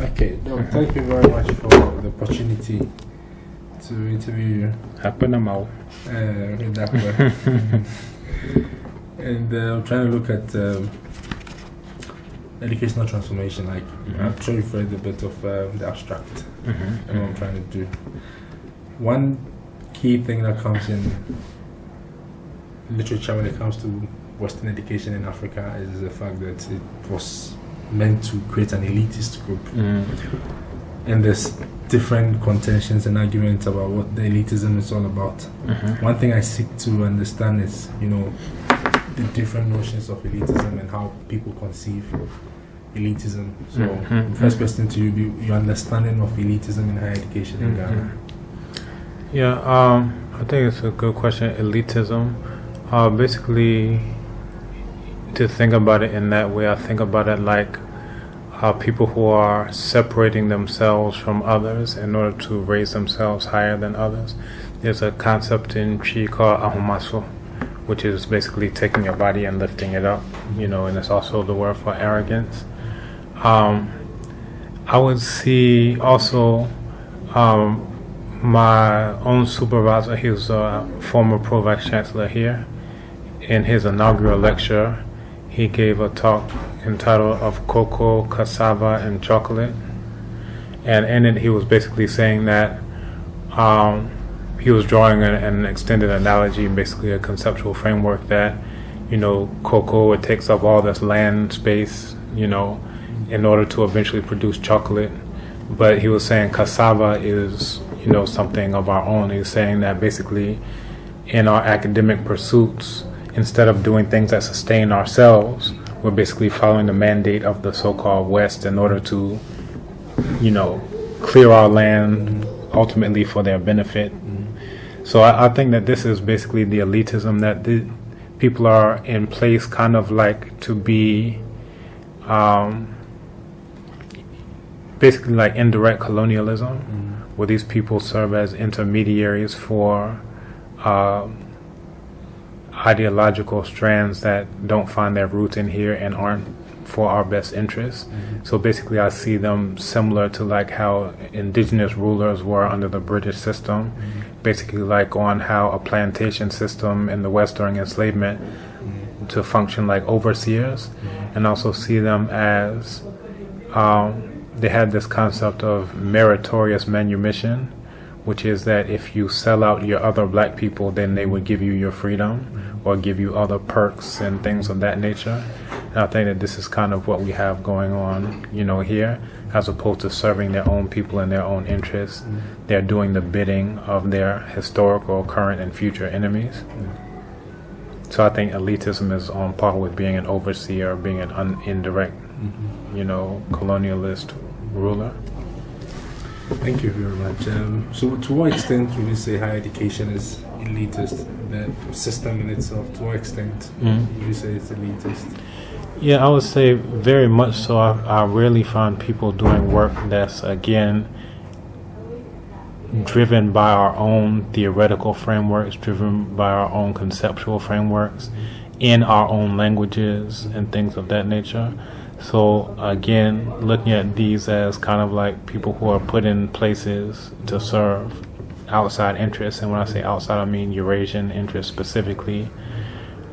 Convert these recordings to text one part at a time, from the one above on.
Okay, no, thank you very much for the opportunity to interview you. In that way. And I'm trying to look at educational transformation. Like, I'm sure you've read a bit of the abstract and what I'm trying to do. One key thing that comes in literature when it comes to Western education in Africa is the fact that it was meant to create an elitist group. And there's different contentions and arguments about what the elitism is all about. One thing I seek to understand is, the different notions of elitism and how people conceive elitism. So, first question to you be your understanding of elitism in higher education in Ghana. Yeah, I think it's a good question. Elitism, basically, to think about it in that way, I think about it like people who are separating themselves from others in order to raise themselves higher than others. There's a concept in Chi called Amuzu, which is basically taking your body and lifting it up, and it's also the word for arrogance. I would see also my own supervisor, he was a former Pro Vice Chancellor here. In his inaugural lecture, he gave a talk entitled Of Cocoa, Cassava, and Chocolate. And in it, he was basically saying that he was drawing an extended analogy, basically a conceptual framework that, cocoa, it takes up all this land space, in order to eventually produce chocolate. But he was saying cassava is, something of our own. He was saying that basically in our academic pursuits, instead of doing things that sustain ourselves, we're basically following the mandate of the so-called West in order to, clear our land ultimately for their benefit. So I think that this is basically the elitism that the people are in place kind of like to be basically like indirect colonialism, where these people serve as intermediaries for ideological strands that don't find their roots in here and aren't for our best interests. So basically I see them similar to like how indigenous rulers were under the British system, basically like on how a plantation system in the West during enslavement to function like overseers, and also see them as they had this concept of meritorious manumission, which is that if you sell out your other black people, then they would give you your freedom or give you other perks and things of that nature. And I think that this is kind of what we have going on, here, as opposed to serving their own people and their own interests. They're doing the bidding of their historical, current, and future enemies. So I think elitism is on par with being an overseer, being an indirect, colonialist ruler. Thank you very much. So to what extent would you say higher education is elitist? The system in itself, to what extent would you say it's elitist? Yeah, I would say very much so. I rarely find people doing work that's, again, driven by our own theoretical frameworks, driven by our own conceptual frameworks, in our own languages and things of that nature. So again, looking at these as kind of like people who are put in places to serve outside interests, and when I say outside, I mean Eurasian interests specifically.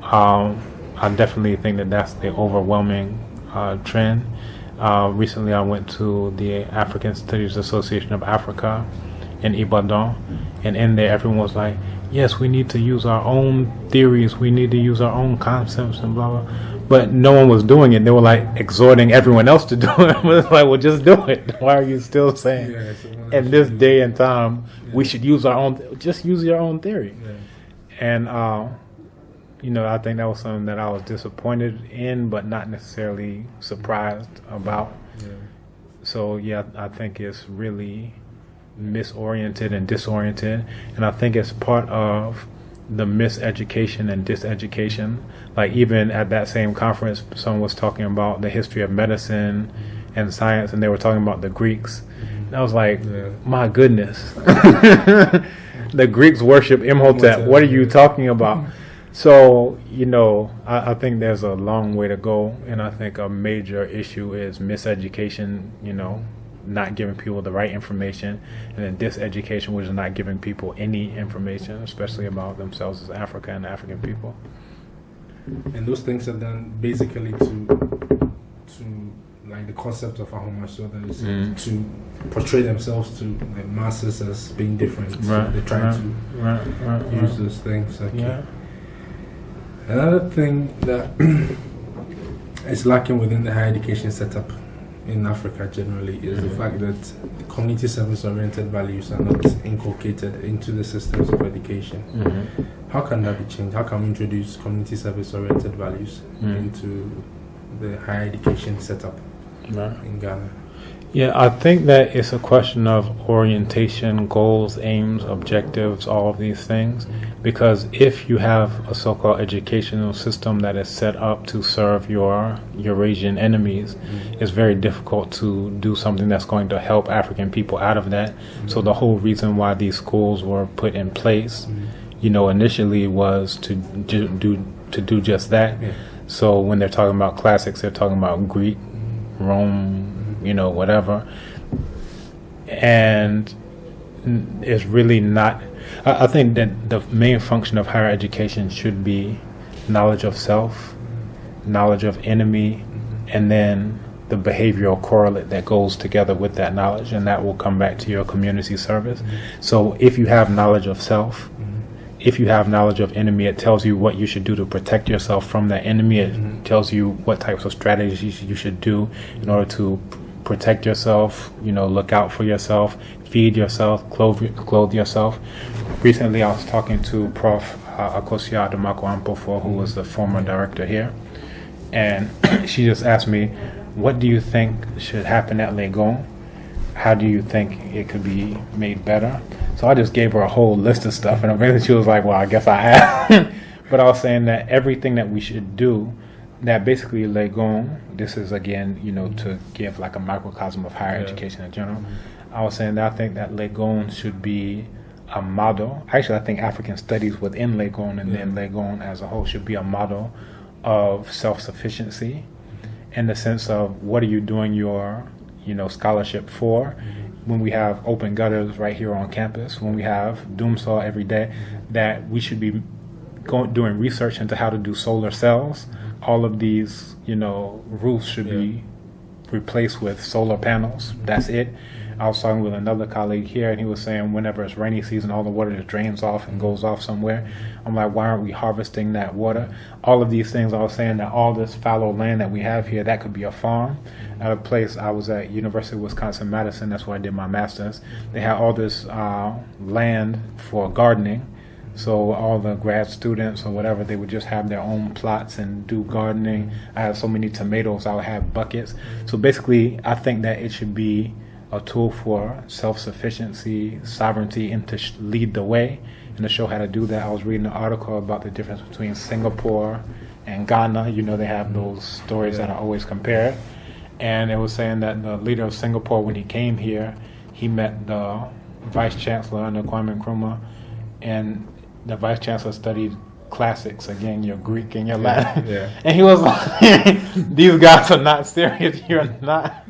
I definitely think that that's the overwhelming trend. Recently, I went to the African Studies Association of Africa in Ibadan, and in there, everyone was like, yes, we need to use our own theories, we need to use our own concepts and blah, blah. But no one was doing it. They were like exhorting everyone else to do it. It was like, well, just do it. Why are you still saying in this day and time we should use our own, just use your own theory? And, I think that was something that I was disappointed in, but not necessarily surprised about. So, I think it's really misoriented and disoriented. And I think it's part of the miseducation and diseducation. Like even at that same conference, someone was talking about the history of medicine and science, and they were talking about the Greeks. And I was like, my goodness. The Greeks worship Imhotep. What are you talking about? So, I think there's a long way to go, and I think a major issue is miseducation, not giving people the right information, and then diseducation, which is not giving people any information, especially about themselves as Africa and African people. And those things are done basically to like the concept of Ahomaso, is to portray themselves to the masses as being different. So they try to use those things. Okay. Yeah. Another thing that is lacking within the higher education setup in Africa generally is the fact that the community service-oriented values are not inculcated into the systems of education. How can that be changed? How can we introduce community service-oriented values into the higher education setup in Ghana? Yeah, I think that it's a question of orientation, goals, aims, objectives, all of these things. Because if you have a so-called educational system that is set up to serve your Eurasian enemies, it's very difficult to do something that's going to help African people out of that. So the whole reason why these schools were put in place, initially was to do just that. So when they're talking about classics, they're talking about Greek, Rome, whatever. And it's really not. I think that the main function of higher education should be knowledge of self, knowledge of enemy, and then the behavioral correlate that goes together with that knowledge, and that will come back to your community service. So if you have knowledge of self, if you have knowledge of enemy, it tells you what you should do to protect yourself from that enemy. It tells you what types of strategies you should do in order to protect yourself, look out for yourself, feed yourself, clothe yourself. Recently, I was talking to Prof. Akosia Adamako Ampofo, who was the former director here, and she just asked me, what do you think should happen at Legon? How do you think it could be made better? So I just gave her a whole list of stuff, and eventually she was like, well, I guess I have. But I was saying that everything that we should do, that basically Legon, this is again, to give like a microcosm of higher education in general. I was saying that I think that Legon should be a model. Actually, I think African studies within Legon and then Legon as a whole should be a model of self-sufficiency in the sense of what are you doing your, scholarship for? When we have open gutters right here on campus, when we have doomsaw every day, that we should be doing research into how to do solar cells. All of these, roofs should be replaced with solar panels. That's it. I was talking with another colleague here, and he was saying whenever it's rainy season, all the water just drains off and goes off somewhere. I'm like, why aren't we harvesting that water? All of these things, I was saying that all this fallow land that we have here, that could be a farm. At a place, I was at University of Wisconsin-Madison, that's where I did my master's. They had all this land for gardening. So all the grad students or whatever, they would just have their own plots and do gardening. I had so many tomatoes, I would have buckets. So basically, I think that it should be a tool for self-sufficiency, sovereignty, and to lead the way. And to show how to do that, I was reading an article about the difference between Singapore and Ghana. They have those stories that are always compared. And it was saying that the leader of Singapore, when he came here, he met the vice chancellor under Kwame Nkrumah, and the vice chancellor studied classics, again, your Greek and your Latin. And he was like, these guys are not serious. You're not.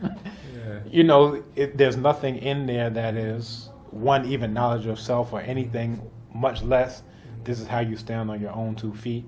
There's nothing in there that is, one, even knowledge of self or anything, much less this is how you stand on your own 2 feet.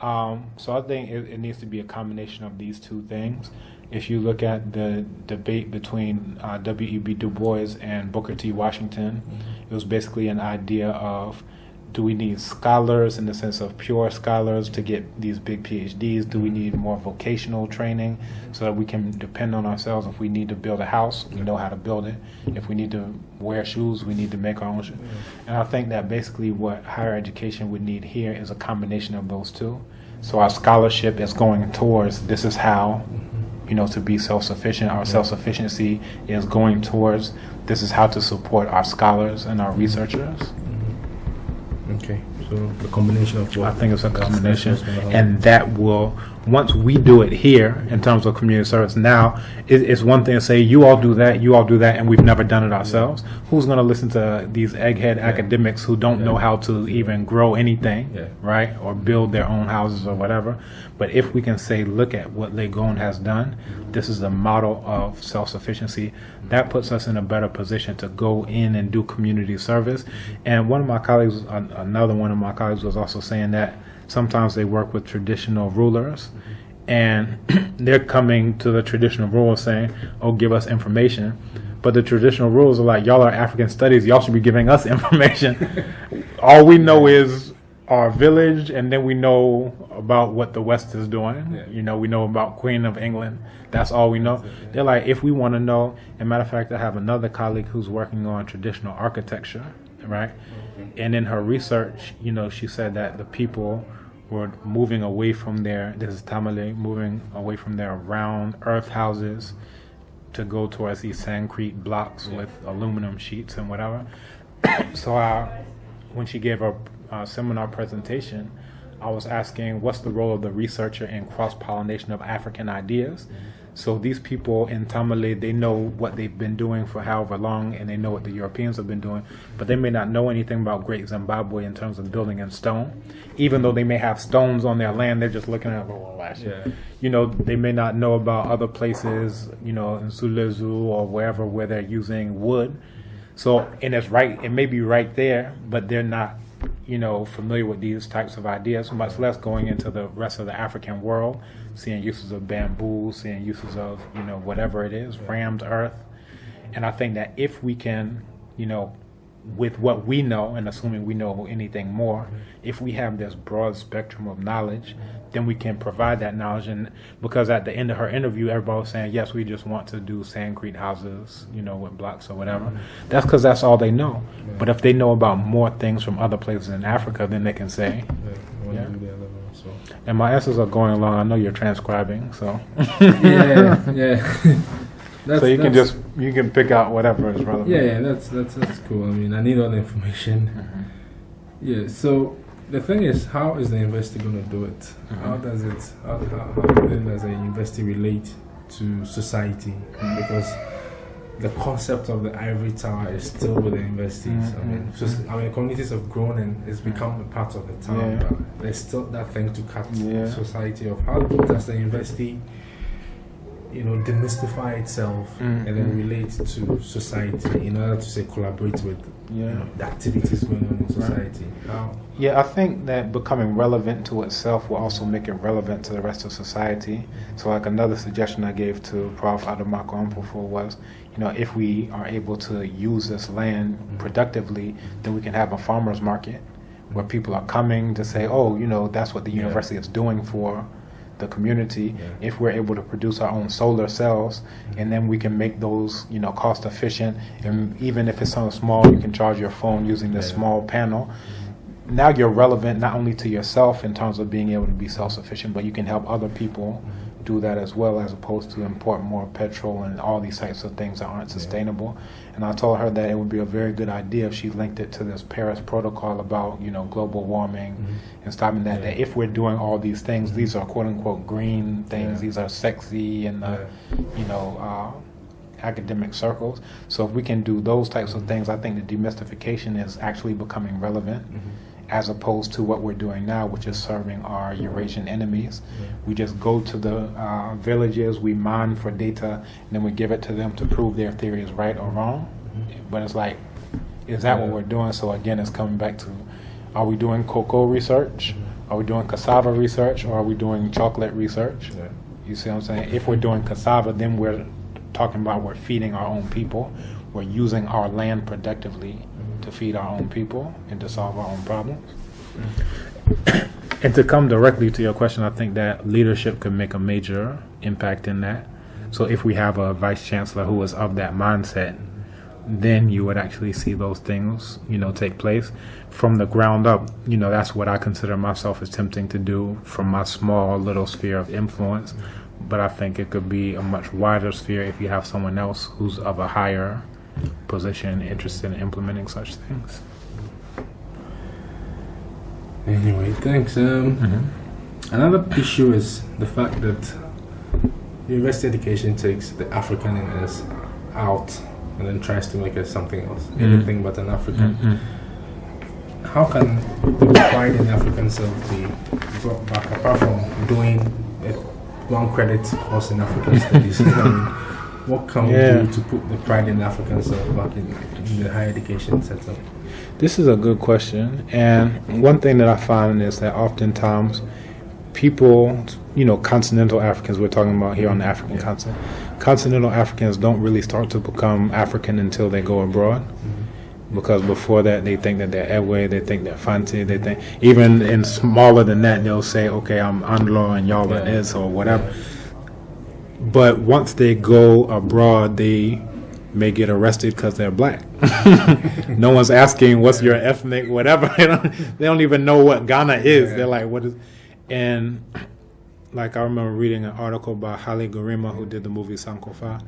So I think it needs to be a combination of these two things. If you look at the debate between W.E.B. Du Bois and Booker T. Washington, it was basically an idea of, do we need scholars in the sense of pure scholars to get these big PhDs? Do we need more vocational training so that we can depend on ourselves? If we need to build a house, we know how to build it. If we need to wear shoes, we need to make our own shoes. And I think that basically what higher education would need here is a combination of those two. So our scholarship is going towards, this is how, to be self-sufficient. Our self-sufficiency is going towards, this is how to support our scholars and our researchers. Okay, so the combination of what? I think it's a combination, and that will once we do it here in terms of community service, now it's one thing to say you all do that, and we've never done it ourselves. Who's going to listen to these egghead academics who don't know how to even grow anything, right, or build their own houses or whatever? But if we can say, look at what Legon has done, this is the model of self-sufficiency, that puts us in a better position to go in and do community service. And one of my colleagues, another one of my colleagues was also saying that sometimes they work with traditional rulers, and they're coming to the traditional rulers saying, oh, give us information. But the traditional rulers are like, y'all are African studies, y'all should be giving us information. All we know is our village, and then we know about what the West is doing. You know, we know about Queen of England. That's all we know. They're like, if we want to know, as a matter of fact, I have another colleague who's working on traditional architecture, right? And in her research, you know, she said that the people were moving away from their, this is Tamale, moving away from their round earth houses to go towards these sandcrete blocks with aluminum sheets and whatever. So when she gave her seminar presentation, I was asking, what's the role of the researcher in cross-pollination of African ideas? So these people in Tamale, they know what they've been doing for however long, and they know what the Europeans have been doing, but they may not know anything about Great Zimbabwe in terms of building in stone. Even though they may have stones on their land, they're just looking at, you know, they may not know about other places, you know, in Sulezu or wherever where they're using wood. So, and it's right, it may be right there, but they're not, you know, familiar with these types of ideas, much less going into the rest of the African world, seeing uses of bamboo, seeing uses of, you know, whatever it is, rammed earth. And I think that if we can, you know, with what we know, and assuming we know anything more, if we have this broad spectrum of knowledge, then we can provide that knowledge. And because at the end of her interview, everybody was saying, yes, we just want to do sandcrete houses, you know, with blocks or whatever. That's because that's all they know. But if they know about more things from other places in Africa, then they can say, And my answers are going along. I know you're transcribing, so. So you can pick out whatever is relevant. That's cool. I mean, I need all the information. So the thing is, how is the university going to do it? How does it? How then does a university relate to society? Because the concept of the ivory tower is still with the universities. I mean, communities have grown and it's become a part of the town. But there's still that thing to cut society off. How does the university, you know, demystify itself and then relate to society in order to say collaborate with you know, the activities going on in society? How? I think that becoming relevant to itself will also make it relevant to the rest of society. So like another suggestion I gave to Prof. Adamako Ampofo was, you know, if we are able to use this land productively, then we can have a farmer's market where people are coming to say, oh, you know, that's what the university is doing for the community. If we're able to produce our own solar cells, and then we can make those, you know, cost efficient, and even if it's something small, you can charge your phone using this small panel. Now you're relevant not only to yourself in terms of being able to be self-sufficient, but you can help other people do that as well, as opposed to import more petrol and all these types of things that aren't sustainable. And I told her that it would be a very good idea if she linked it to this Paris protocol about, you know, global warming and stopping that. That if we're doing all these things, these are quote unquote green things. These are sexy and you know, academic circles. So if we can do those types of things, I think the demystification is actually becoming relevant. As opposed to what we're doing now, which is serving our Eurasian enemies. We just go to the villages, we mine for data, and then we give it to them to prove their theory is right or wrong. But it's like, is that what we're doing? So again, it's coming back to, are we doing cocoa research? Are we doing cassava research? Or are we doing chocolate research? You see what I'm saying? If we're doing cassava, then we're talking about we're feeding our own people. We're using our land productively to feed our own people and to solve our own problems. And to come directly to your question, I think that leadership could make a major impact in that. So if we have a vice chancellor who is of that mindset, then you would actually see those things, you know, take place from the ground up. You know, that's what I consider myself attempting to do from my small little sphere of influence. But I think it could be a much wider sphere if you have someone else who's of a higher position interested in implementing such things. Anyway, thanks. Another issue is the fact that university education takes the African in us out and then tries to make us something else, anything but an African. How can the pride in African self be brought back, apart from doing a one credit course in African studies? I mean, what can we do to put the pride in African self back in the higher education setup? This is a good question, and one thing that I find is that oftentimes people, continental Africans, we're talking about here on the African continent, continental Africans don't really start to become African until they go abroad. Because before that, they think that they're Ewe, they think they're Fanti, they think, even in smaller than that, they'll say, okay, I'm Anlo and y'all are this or whatever. But once they go abroad, they may get arrested because they're black. No one's asking, what's your ethnic, whatever. They don't even know what Ghana is. They're like, what is, and like I remember reading an article by Haile Gerima, who did the movie Sankofa.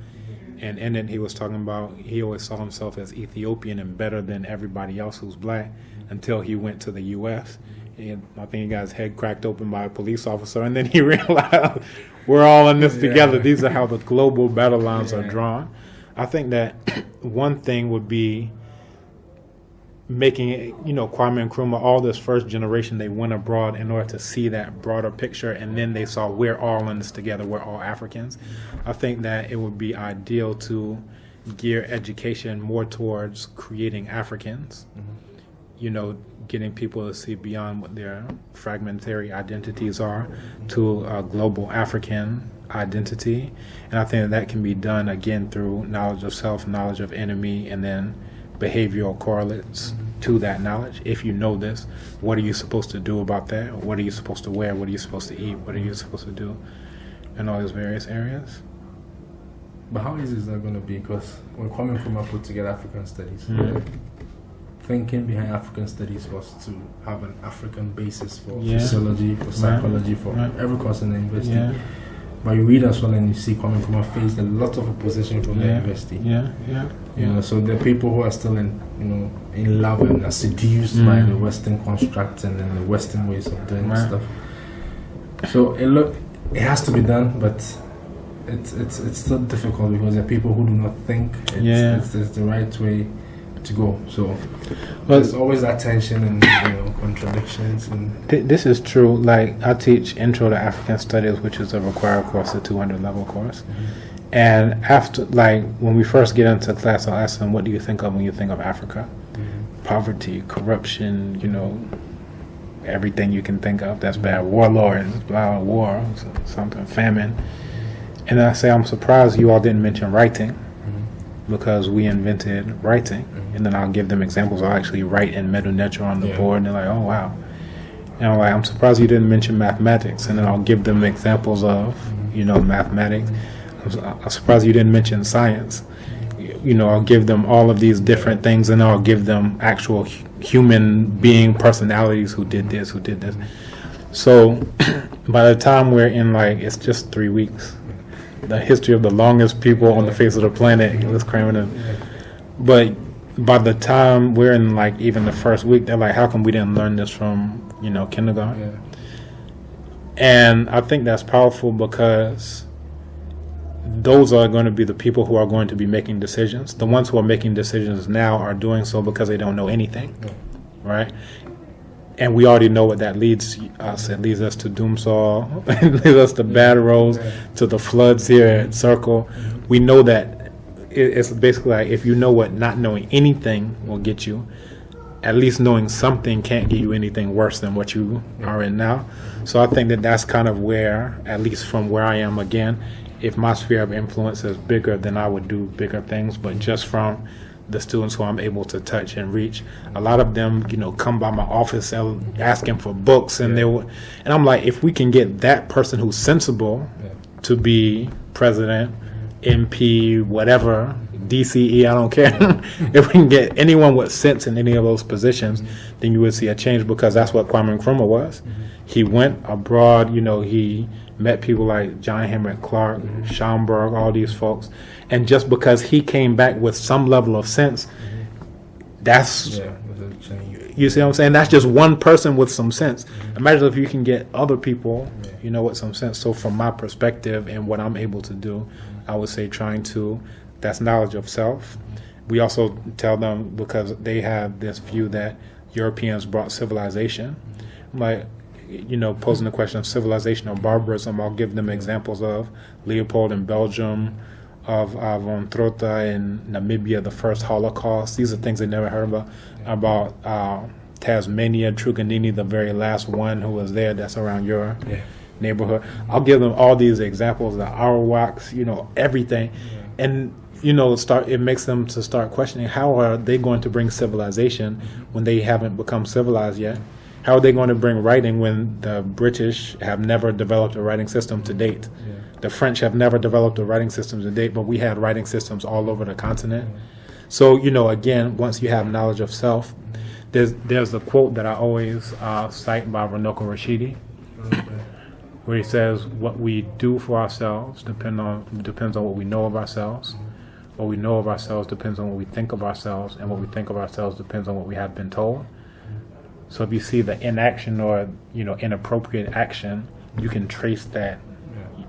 And in it, he was talking about he always saw himself as Ethiopian and better than everybody else who's black until he went to the U.S. And I think he got his head cracked open by a police officer, and then he realized we're all in this together. These are how the global battle lines are drawn. I think that one thing would be making it, Kwame Nkrumah, all this first generation, they went abroad in order to see that broader picture, and then they saw we're all in this together, we're all Africans. I think that it would be ideal to gear education more towards creating Africans, getting people to see beyond what their fragmentary identities are to a global African identity. And I think that can be done, again, through knowledge of self, knowledge of enemy, and then behavioral correlates to that knowledge. If you know this, what are you supposed to do about that? What are you supposed to wear? What are you supposed to eat? What are you supposed to do in all these various areas? But how easy is that going to be? Because when Kwame Nkrumah put together African studies, thinking behind African studies was to have an African basis for physiology, for psychology, for every course in the university. But you read as well and you see Kwame Nkrumah faced a lot of opposition from the university. So there are people who are still in love and are seduced by the Western constructs and then the Western ways of doing stuff. So it has to be done, but it's still difficult because there are people who do not think it's the right way to go. So there's always that tension and contradictions. And this is true. Like, I teach Intro to African Studies, which is a required course, a 200 level course. And after, when we first get into class, I'll ask them, what do you think of when you think of Africa? Poverty, corruption, everything you can think of that's bad. Warlords, war, something, famine. And then I say, I'm surprised you all didn't mention writing, because we invented writing. And then I'll give them examples. I'll actually write in Medu Neutral on the board, and they're like, oh, wow. And I'm like, I'm surprised you didn't mention mathematics. And then I'll give them examples of, mathematics. I'm surprised you didn't mention science. I'll give them all of these different things, and I'll give them actual human being personalities who did this, who did this. So by the time we're in, it's just 3 weeks, the history of the longest people on the face of the planet, let's cram it in. But by the time we're in even the first week, they're like, how come we didn't learn this from kindergarten? And I think that's powerful because those are going to be the people who are going to be making decisions. The ones who are making decisions now are doing so because they don't know anything, right? And we already know what that leads us. It leads us to Doomsaw, it leads us to Bad Rose, to the floods here at Circle. We know that it's basically if you know what not knowing anything will get you, at least knowing something can't get you anything worse than what you are in now. So I think that that's kind of where, at least from where I am, again, if my sphere of influence is bigger, then I would do bigger things. But just from the students who I'm able to touch and reach, a lot of them, come by my office asking for books, and and I'm like, if we can get that person who's sensible to be president, MP, whatever, DCE, I don't care. If we can get anyone with sense in any of those positions, then you would see a change, because that's what Kwame Nkrumah was. He went abroad, he met people like John Henrik Clark, Schomburg, all these folks. And just because he came back with some level of sense, that's You see what I'm saying? That's just one person with some sense. Imagine if you can get other people, with some sense. So from my perspective and what I'm able to do, I would say that's knowledge of self. We also tell them, because they have this view that Europeans brought civilization, like, posing the question of civilization or barbarism, I'll give them examples of Leopold in Belgium, of von Trotha in Namibia, the first Holocaust. These are things they never heard about Tasmania, Truganini, the very last one who was there, that's around your neighborhood. I'll give them all these examples, the Arawaks, everything. And it makes them to start questioning, how are they going to bring civilization when they haven't become civilized yet? How are they going to bring writing when the British have never developed a writing system to date? The French have never developed a writing system to date, but we had writing systems all over the continent. So, again, once you have knowledge of self, there's a quote that I always cite by Runoko Rashidi, where he says, what we do for ourselves depends on what we know of ourselves. What we know of ourselves depends on what we think of ourselves, and what we think of ourselves depends on what we have been told. So if you see the inaction or inappropriate action, you can trace that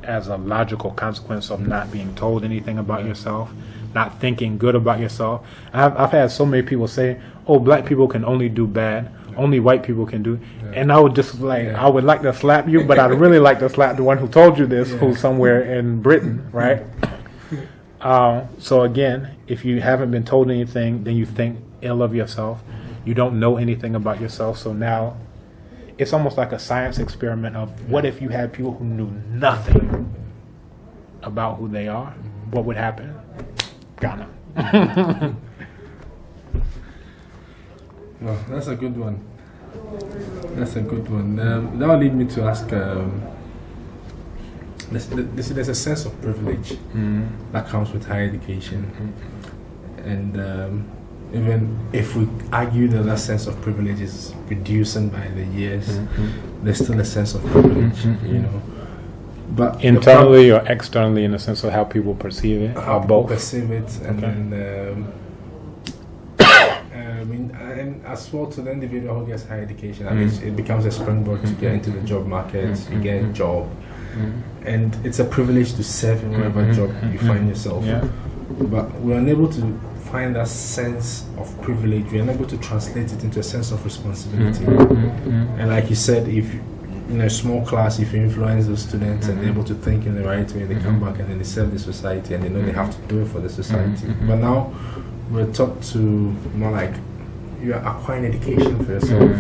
as a logical consequence of not being told anything about yourself, not thinking good about yourself. I've had so many people say, "Oh, black people can only do bad. Only white people can do," and I would just I would like to slap you, but I'd really like to slap the one who told you this, who's somewhere in Britain, right? So again, if you haven't been told anything, then you think ill of yourself. You don't know anything about yourself. So now it's almost like a science experiment of what if you had people who knew nothing about who they are? What would happen? Ghana. Well, that's a good one. That will lead me to ask, there's a sense of privilege that comes with higher education. And even if we argue that sense of privilege is reducing by the years, there's still a sense of privilege, But internally or externally, in the sense of how people perceive it, how or both? Perceive it, and then and as well to the individual who gets higher education, it becomes a springboard to get into the job market. You get a job, and it's a privilege to serve in whatever job you find yourself. But we're unable to find that sense of privilege. We're unable to translate it into a sense of responsibility. And like you said, if in a small class, if you influence those students and they're able to think in the right way, they come back and then they serve the society, and they know they have to do it for the society. But now we're taught to more like you are acquiring education for yourself.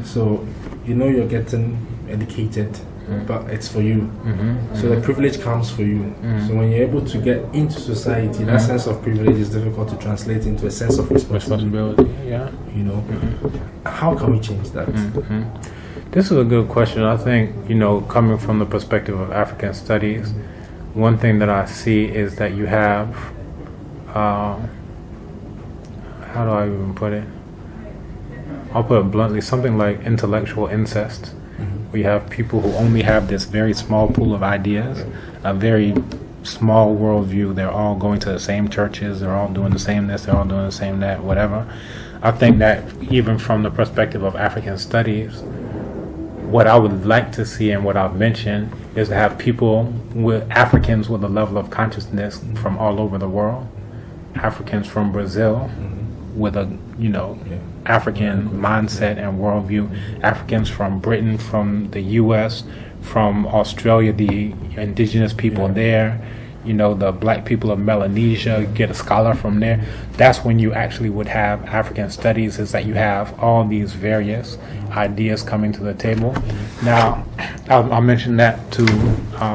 So you're getting educated, but it's for you. So the privilege comes for you. So when you're able to get into society, that sense of privilege is difficult to translate into a sense of responsibility. How can we change that? This is a good question. I think, coming from the perspective of African studies, one thing that I see is that you have, how do I even put it? I'll put it bluntly, something like intellectual incest. We have people who only have this very small pool of ideas, a very small worldview. They're all going to the same churches. They're all doing the same this. They're all doing the same that, whatever. I think that even from the perspective of African studies, what I would like to see and what I've mentioned is to have Africans with a level of consciousness from all over the world. Africans from Brazil with a, African mindset and worldview. Africans from Britain, from the U.S., from Australia, the indigenous people there, the black people of Melanesia, get a scholar from there. That's when you actually would have African studies, is that you have all these various ideas coming to the table. Now, I mentioned that to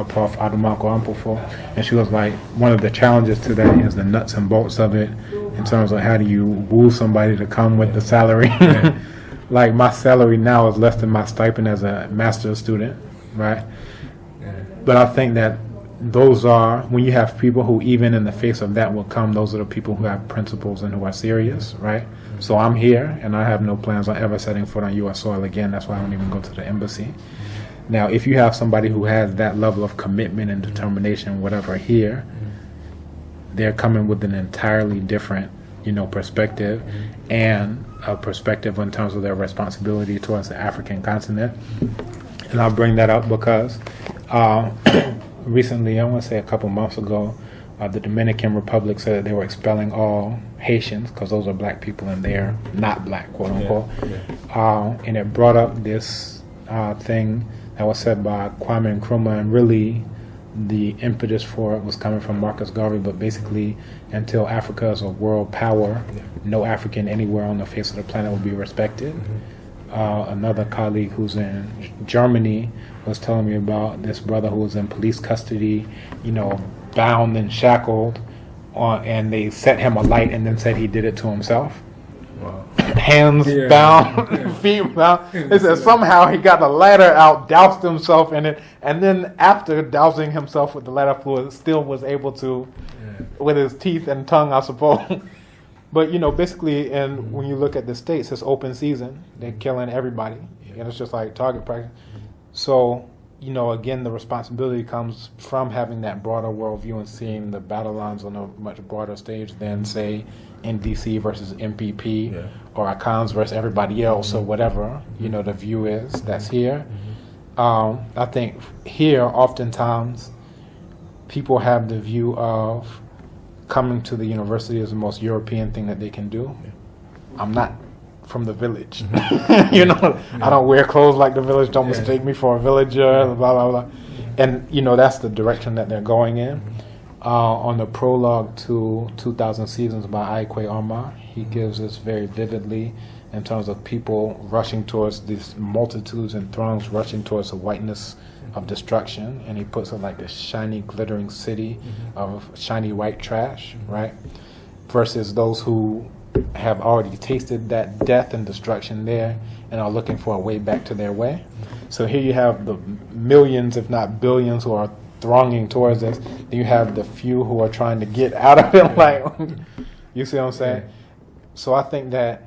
Prof. Adumako Ampofo, and she was like, one of the challenges to that is the nuts and bolts of it, in terms of how do you woo somebody to come with the salary. Like, my salary now is less than my stipend as a master's student, right? But I think that those are, when you have people who even in the face of that will come, those are the people who have principles and who are serious, right? So I'm here, and I have no plans on ever setting foot on U.S. soil again. That's why I don't even go to the embassy. Now, if you have somebody who has that level of commitment and determination, whatever, here, they're coming with an entirely different, perspective and a perspective in terms of their responsibility towards the African continent. And I'll bring that up because recently, I want to say a couple months ago, the Dominican Republic said that they were expelling all Haitians because those are black people and they're not black, quote unquote. And it brought up this thing that was said by Kwame Nkrumah, and really the impetus for it was coming from Marcus Garvey, but basically until Africa is a world power, no African anywhere on the face of the planet will be respected. Another colleague who's in Germany was telling me about this brother who was in police custody, bound and shackled, and they set him alight and then said he did it to himself. Wow. Hands bound, feet bound. They said somehow he got the ladder out, doused himself in it, and then after dousing himself with the ladder fluid, still was able to, with his teeth and tongue, I suppose. But basically, and when you look at the states, it's open season. They're killing everybody, and it's just like target practice. So, again, the responsibility comes from having that broader worldview and seeing the battle lines on a much broader stage than, say, NDC versus MPP or Akans versus everybody else or whatever, the view is that's here. I think here, oftentimes, people have the view of coming to the university is the most European thing that they can do. I'm not from the village. I don't wear clothes like the village. Don't mistake me for a villager, blah, blah, blah. And, that's the direction that they're going in. On the prologue to 2000 Seasons by Aikwe Omar, he gives us very vividly in terms of people rushing towards these multitudes and throngs rushing towards the whiteness of destruction, and he puts it like this shiny, glittering city of shiny white trash, right? Versus those who have already tasted that death and destruction there and are looking for a way back to their way. So here you have the millions, if not billions, who are thronging towards us. Then you have the few who are trying to get out of it. Like, you see what I'm saying? So I think that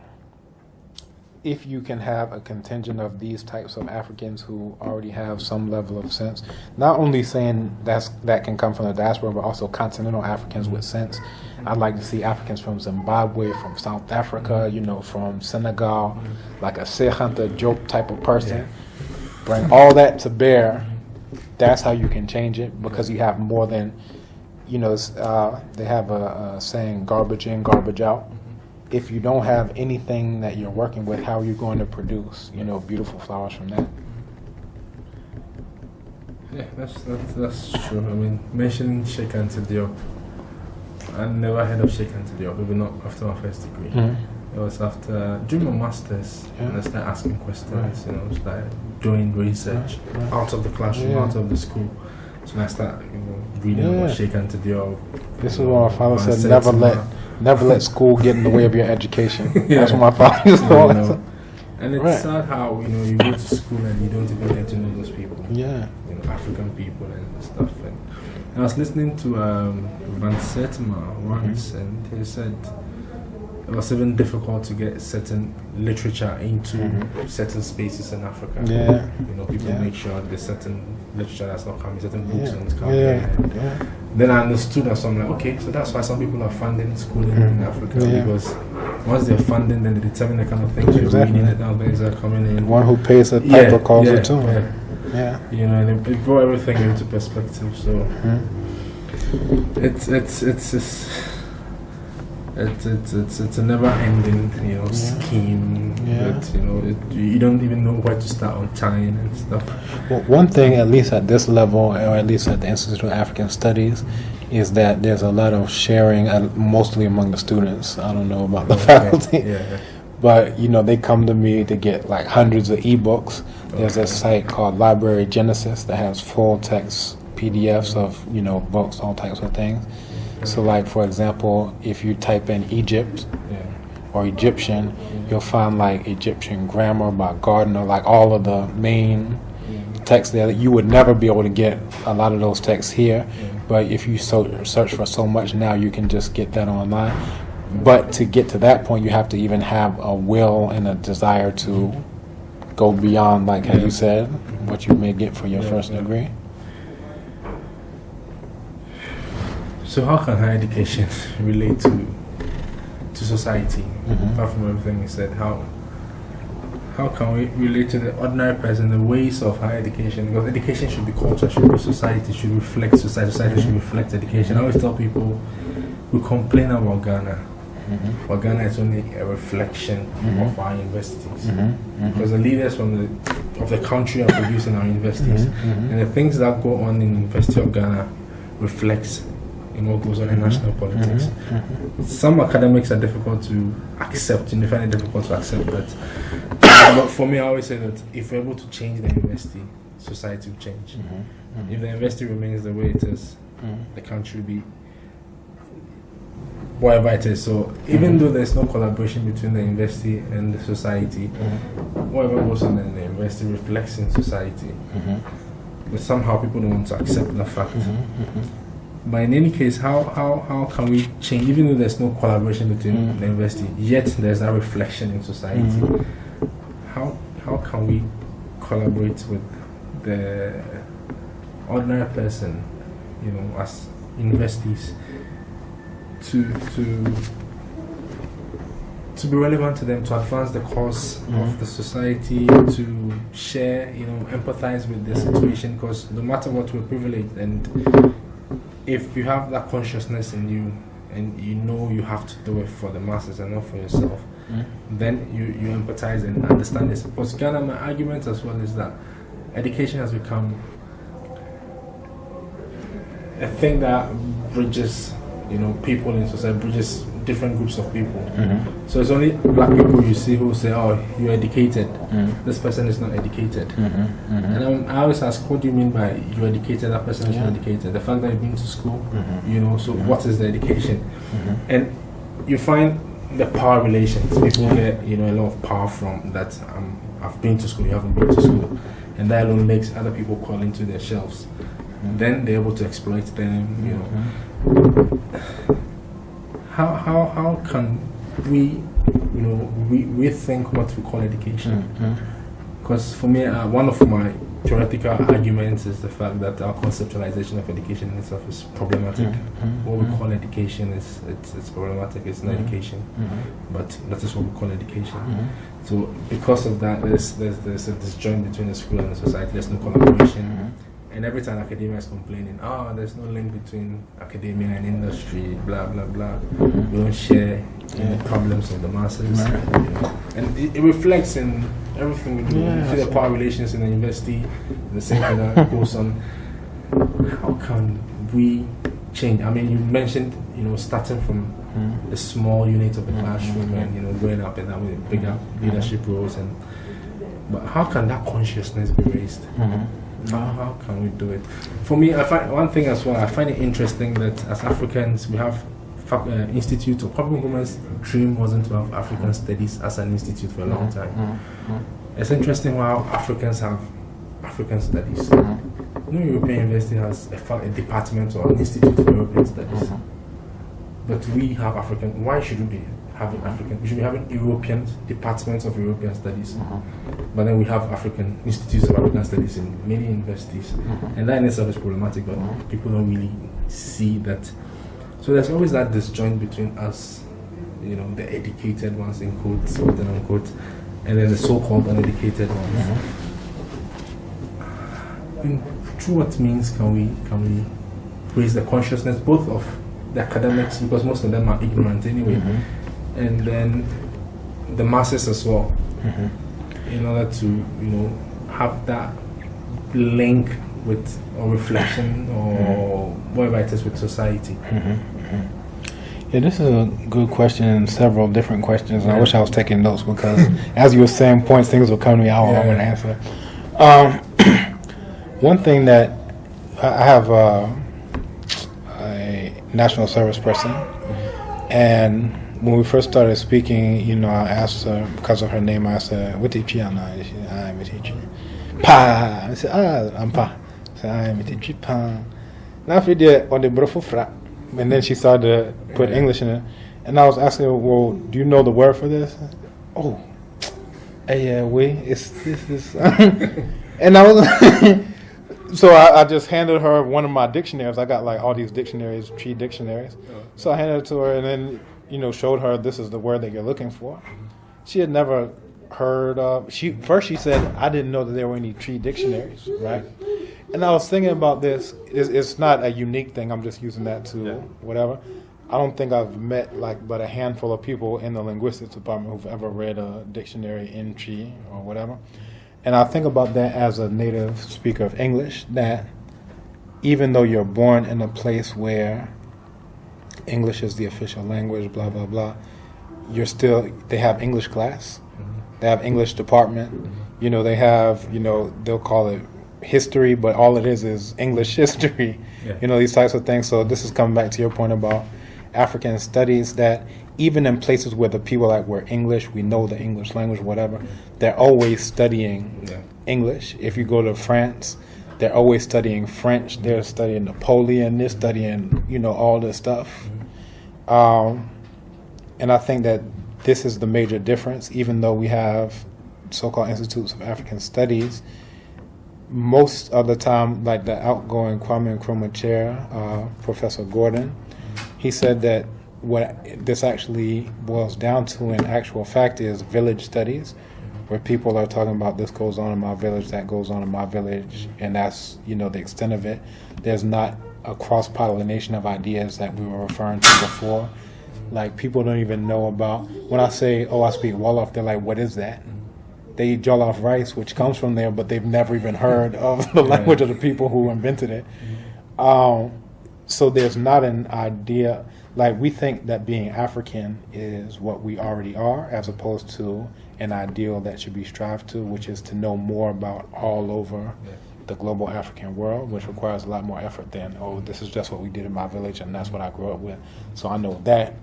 if you can have a contingent of these types of Africans who already have some level of sense, not only saying that can come from the diaspora, but also continental Africans with sense. I'd like to see Africans from Zimbabwe, from South Africa, from Senegal, like a Sheikh Anta Diop type of person. Bring all that to bear. That's how you can change it, because you have more than, they have a saying, garbage in, garbage out. If you don't have anything that you're working with, how are you going to produce, beautiful flowers from that? Yeah, that's true. I mean, mentioning Sheikh Anta Diop, I never heard of Sheikh Anta Diop, even not after my first degree. It was after doing my masters, and I started asking questions, started doing research out of the classroom, out of the school. So I started reading about Sheikh Anta Diop. This is what my father said: never let school get in the way of your education. That's what my father used to always say. And it's sad how you go to school and you don't even get to know those people. African people and stuff. And I was listening to Van Setma once, and he said it was even difficult to get certain literature into certain spaces in Africa. People make sure there's certain literature that's not coming, certain books don't come. Then I understood that, so I'm like, okay, so that's why some people are funding schooling in Africa, because once they're funding, then they determine the kind of things you're reading, the kind of things that are coming in. One who pays a paper calls it too. And it brought everything into perspective. So it's a never-ending, scheme. But you don't even know where to start on time and stuff. Well, one thing, at least at this level, or at least at the Institute of African Studies, is that there's a lot of sharing, mostly among the students. I don't know about the faculty, but they come to me to get like hundreds of ebooks. There's a site called Library Genesis that has full text PDFs of books, all types of things. So, like, for example, if you type in Egypt or Egyptian, you'll find like Egyptian grammar by Gardner, like all of the main texts there. You would never be able to get a lot of those texts here, but if you search for so much now, you can just get that online. But to get to that point, you have to even have a will and a desire to go beyond, like how you said, what you may get for your first degree. So how can higher education relate to to society, apart from everything he said. How can we relate to the ordinary person, the ways of higher education? Because education should be culture, should be society, should reflect society. Society should reflect education. I always tell people, we complain about Ghana. But Ghana is only a reflection of our universities. Because the leaders of the country are producing our universities. And the things that go on in the University of Ghana reflects in what goes on in national politics. Some academics are difficult to accept, and they find it difficult to accept that. But for me, I always say that if we're able to change the university, society will change. If the university remains the way it is, the country will be whatever it is. So even though there's no collaboration between the university and the society, whatever goes on in the university reflects in society. But somehow people don't want to accept the fact. But in any case, how can we change, even though there's no collaboration between the university, yet there's that reflection in society? How can we collaborate with the ordinary person, as universities, to be relevant to them, to advance the cause of the society, to share, empathize with the situation, because no matter what, we're privileged, and if you have that consciousness in you, and you have to do it for the masses and not for yourself, then you empathize and understand this. Because Ghana, my argument as well is that education has become a thing that bridges people in society, bridges different groups of people. So it's only black people you see who say, "Oh, you're educated." This person is not educated. And I always ask, what do you mean by you're educated? That person is not educated. The fact that you've been to school, so what is the education? And you find the power relations. People get a lot of power from that. I've been to school, you haven't been to school, and that alone makes other people call into their shelves. Then they're able to exploit them. How can we rethink what we call education? Because for me, one of my theoretical arguments is the fact that our conceptualization of education in itself is problematic. What we call education it's problematic. It's not education, but that is what we call education. So because of that, there's a disjoint between the school and the society. There's no collaboration. And every time academia is complaining, there's no link between academia and industry, blah, blah, blah. We don't share in the problems of the masses. And it reflects in everything we do. You see the power relations in the university, the same thing that goes on. How can we change? I mean, you mentioned, starting from the small unit of the classroom and, going up and down with bigger leadership roles. But how can that consciousness be raised? How can we do it? For me, I find one thing as well. I find it interesting that as Africans, we have institute, or public women's dream wasn't to have African studies as an institute for a long time. It's interesting how Africans have African studies. No European university has a department or an institute for European studies. But we have African. Why should we be having African? We should be having European departments of European studies. But then we have African institutes of African studies in many universities. And that in itself is problematic, but people don't really see that. So there's always that disjoint between us, the educated ones in quotes, quote and unquote, and then the so-called uneducated ones. And through what means can we raise the consciousness both of the academics, because most of them are ignorant anyway, and then the masses as well, in order to have that link with or reflection or whatever it is with society. Yeah, this is a good question and several different questions. And I wish I was taking notes because as you were saying points, things were coming to me. I want to answer. One thing that I have a national service person, and when we first started speaking, I asked her, because of her name, I said, "What did you know?" I'm a teacher. Pa. I said, I'm Pa. I said, I'm a teacher. Pa. Now I did on the brofufra. And then she started to put English in it. And I was asking her, well, do you know the word for this? Oh, it's this. And I was, so I just handed her one of my dictionaries. I got like all these dictionaries, tree dictionaries. So I handed it to her, and then showed her this is the word that you're looking for, she had never heard of. She said, I didn't know that there were any tree dictionaries, right? And I was thinking about this. It's not a unique thing. I'm just using that to whatever. I don't think I've met but a handful of people in the linguistics department who've ever read a dictionary in tree or whatever. And I think about that as a native speaker of English, that even though you're born in a place where English is the official language, blah, blah, blah, they have English class, they have English department, they have, they'll call it history, but all it is English history, these types of things. So this is coming back to your point about African studies, that even in places where the people were English, we know the English language, whatever, they're always studying English. If you go to France, they're always studying French, they're studying Napoleon, they're studying, all this stuff. And I think that this is the major difference. Even though we have so-called institutes of African studies, most of the time, like the outgoing Kwame Nkrumah chair, Professor Gordon, he said that what this actually boils down to in actual fact is village studies, where people are talking about this goes on in my village, that goes on in my village, and that's, the extent of it. There's not a cross-pollination of ideas that we were referring to before. Like, people don't even know about, when I say, I speak Wolof, they're like, what is that? They eat jollof rice, which comes from there, but they've never even heard of the language of the people who invented it. So there's not an idea, we think that being African is what we already are, as opposed to an ideal that should be strived to, which is to know more about all over the global African world, which requires a lot more effort than, this is just what we did in my village and that's what I grew up with. So I know that.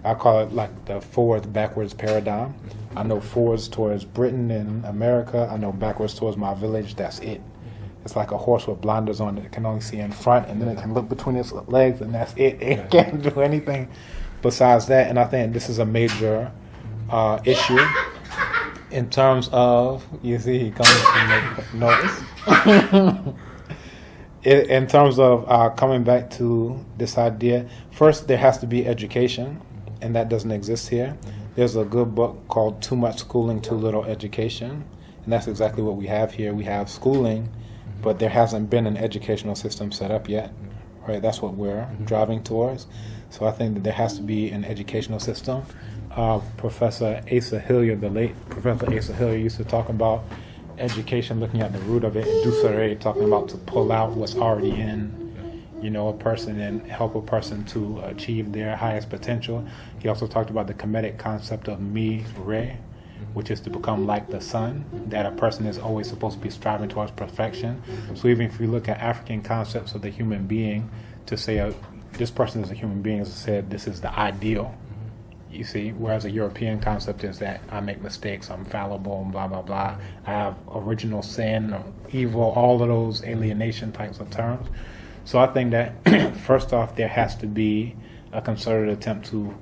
I call it the forward-backwards paradigm. I know forwards towards Britain and America. I know backwards towards my village. That's it. It's like a horse with blinders on that can only see in front, and then it can look between its legs, and that's it. It can't do anything besides that. And I think this is a major issue in terms of, you see, he comes to make noise. In terms of coming back to this idea, first there has to be education, and that doesn't exist here. There's a good book called Too Much Schooling, Too Little Education, and that's exactly what we have here. We have schooling, but there hasn't been an educational system set up yet, right? That's what we're driving towards. So I think that there has to be an educational system. Professor Asa Hilliard, the late Professor Asa Hilliard, used to talk about education, looking at the root of it, and Dusseret talking about to pull out what's already in, a person and help a person to achieve their highest potential. He also talked about the Kemetic concept of mi-re, which is to become like the sun, that a person is always supposed to be striving towards perfection. So even if we look at African concepts of the human being, to say this person is a human being, as I said, this is the ideal. You see, whereas a European concept is that I make mistakes, I'm fallible, and blah, blah, blah. I have original sin or evil, all of those alienation types of terms. So I think that, first off, there has to be a concerted attempt to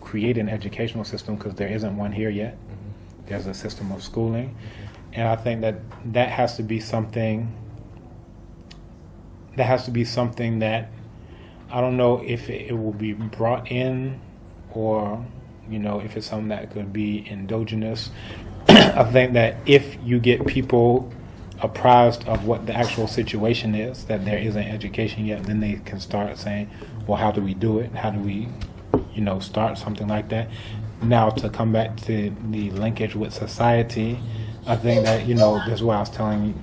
create an educational system, because there isn't one here yet. There's a system of schooling. And I think that has to be something that I don't know if it will be brought in, or if it's something that could be endogenous. I think that if you get people apprised of what the actual situation is, that there isn't education yet, then they can start saying, well, how do we do it? How do we, start something like that? Now, to come back to the linkage with society, I think that, this is what I was telling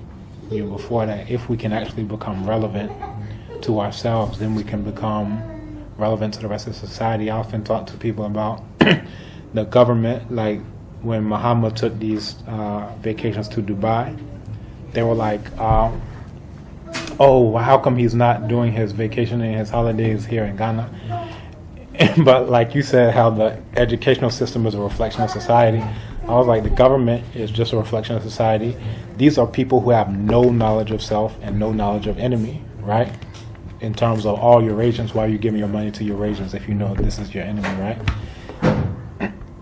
you before, that if we can actually become relevant to ourselves, then we can become relevant to the rest of society. I often talk to people about the government, like when Muhammad took these vacations to Dubai, they were like, how come he's not doing his vacation and his holidays here in Ghana? But like you said, how the educational system is a reflection of society. I was like, the government is just a reflection of society. These are people who have no knowledge of self and no knowledge of enemy, right? In terms of all Eurasians, why are you giving your money to Eurasians if you know this is your enemy, right?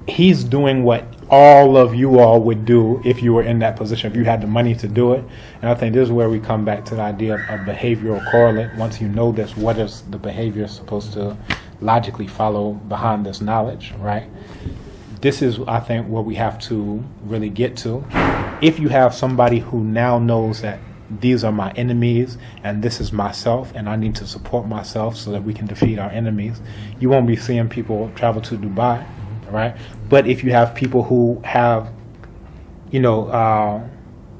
He's doing what all of you all would do if you were in that position, if you had the money to do it. And I think this is where we come back to the idea of behavioral correlate. Once you know this, what is the behavior supposed to logically follow behind this knowledge, right? This is, I think, where we have to really get to. If you have somebody who now knows that these are my enemies and this is myself and I need to support myself so that we can defeat our enemies, you won't be seeing people travel to Dubai, right? But if you have people who have,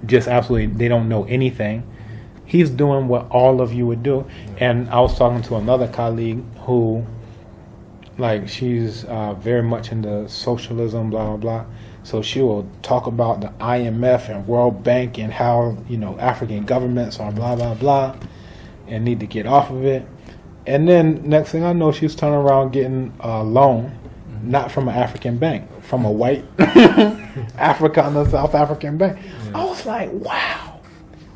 just absolutely, they don't know anything, he's doing what all of you would do. And I was talking to another colleague who, like, she's very much into socialism, blah, blah, blah. So she will talk about the IMF and World Bank and how, African governments are blah, blah, blah, and need to get off of it. And then next thing I know, she's turning around getting a loan, not from an African bank, from a white Afrikaner South African bank. Yeah. I was like, wow,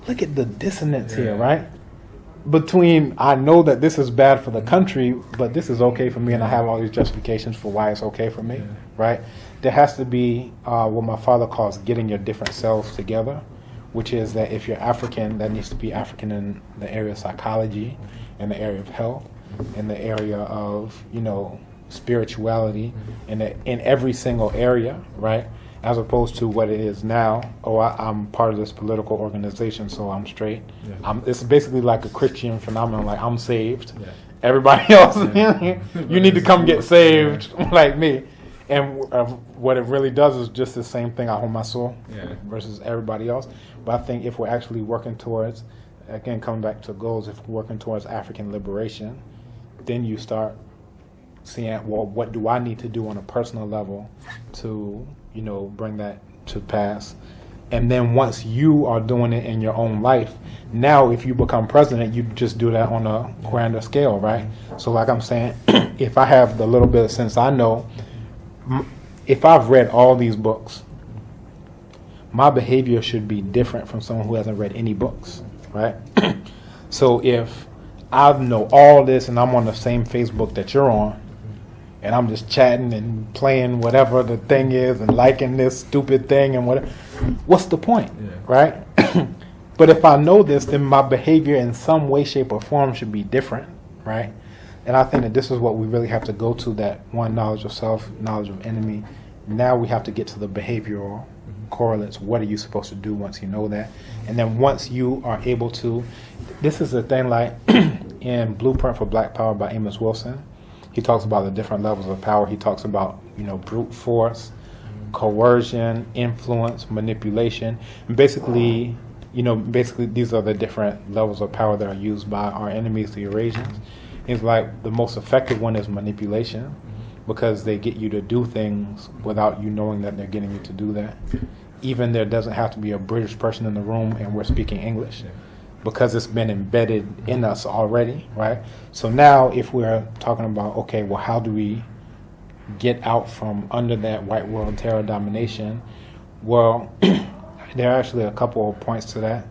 look at the dissonance here, right? Between, I know that this is bad for the country, but this is okay for me, and I have all these justifications for why it's okay for me, right? There has to be what my father calls getting your different selves together, which is that if you're African, that needs to be African in the area of psychology, in the area of health, in the area of, spirituality, in every single area, right? As opposed to what it is now. I'm part of this political organization, so I'm straight. Yeah. It's basically like a Christian phenomenon. Like, I'm saved. Yeah. Everybody else, you need to come get saved, like me. And what it really does is just the same thing. I hold my soul versus everybody else. But I think if we're actually working towards, again, coming back to goals, if we're working towards African liberation, then you start seeing, well, what do I need to do on a personal level to, bring that to pass? And then once you are doing it in your own life, now if you become president, you just do that on a grander scale, right? So like I'm saying, if I have the little bit of sense I know, if I've read all these books, my behavior should be different from someone who hasn't read any books, right? So if I know all this and I'm on the same Facebook that you're on, and I'm just chatting and playing whatever the thing is and liking this stupid thing and whatever, what's the point, right? But if I know this, then my behavior in some way, shape, or form should be different, right? And I think that this is what we really have to go to, that one, knowledge of self, knowledge of enemy. Now we have to get to the behavioral correlates. What are you supposed to do once you know that? And then once you are able to, this is the thing, like in Blueprint for Black Power by Amos Wilson, he talks about the different levels of power. He talks about, brute force, coercion, influence, manipulation. And basically these are the different levels of power that are used by our enemies, the Eurasians. It's like the most effective one is manipulation, because they get you to do things without you knowing that they're getting you to do that. Even there doesn't have to be a British person in the room and we're speaking English, because it's been embedded in us already, right? So now if we're talking about, okay, well, how do we get out from under that white world terror domination? Well, there are actually a couple of points to that.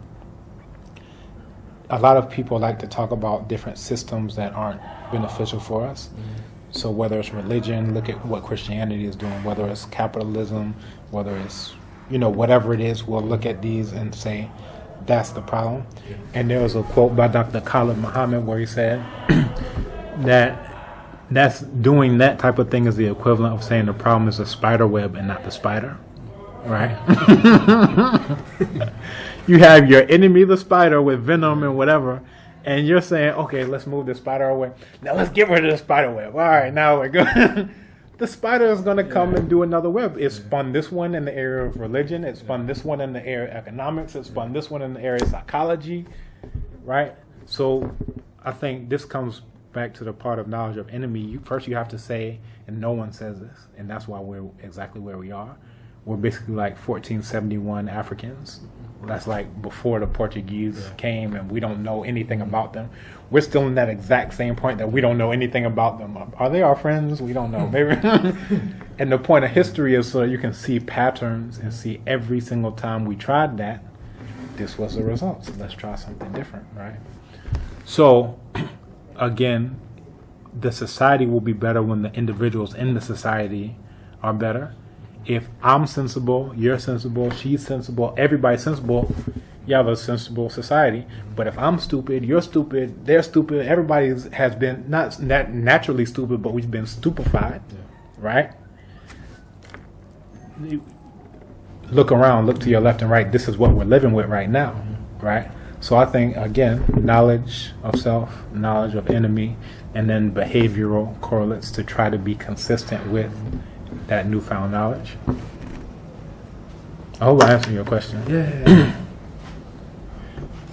A lot of people like to talk about different systems that aren't beneficial for us. So whether it's religion, look at what Christianity is doing, whether it's capitalism, whether it's, whatever it is, we'll look at these and say, that's the problem. And there was a quote by Dr. Khalid Muhammad where he said that's doing that type of thing is the equivalent of saying the problem is the spider web and not the spider, right? You have your enemy, the spider, with venom and whatever, and you're saying, okay, let's move the spider away. Now let's get rid of the spider web. All right, now we're good. The spider is going to come and do another web. It spun this one in the area of religion. It spun this one in the area of economics. It spun this one in the area of psychology, right? So I think this comes back to the part of knowledge of enemy. First you have to say, and no one says this, and that's why we're exactly where we are. We're basically like 1471 Africans. That's like before the Portuguese came, and we don't know anything about them. We're still in that exact same point that we don't know anything about them. Are they our friends? We don't know. Maybe. And the point of history is so that you can see patterns and see every single time we tried that, this was the result. So let's try something different, right? So, again, the society will be better when the individuals in the society are better. If I'm sensible, you're sensible, she's sensible, everybody's sensible, you have a sensible society. But if I'm stupid, you're stupid, they're stupid, everybody has been not naturally stupid, but we've been stupefied, right? Look around, look to your left and right. This is what we're living with right now, right? So I think, again, knowledge of self, knowledge of enemy, and then behavioral correlates to try to be consistent with that newfound knowledge. I hope I answered your question. Yeah.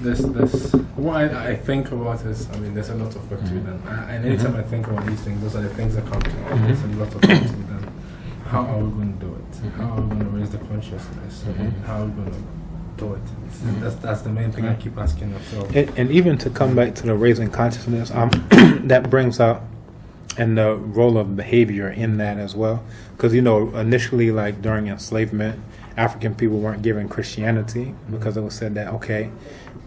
This what I think about is, I mean, there's a lot of work to be done. And anytime I think about these things, those are the things that come to me. There's a lot of work to be done. How are we going to do it? How are we going to raise the consciousness? How are we going to do it? That's the main thing I keep asking myself. And even to come back to the raising consciousness, that brings up and the role of behavior in that as well. Because, initially, like during enslavement, African people weren't given Christianity because it was said that, okay,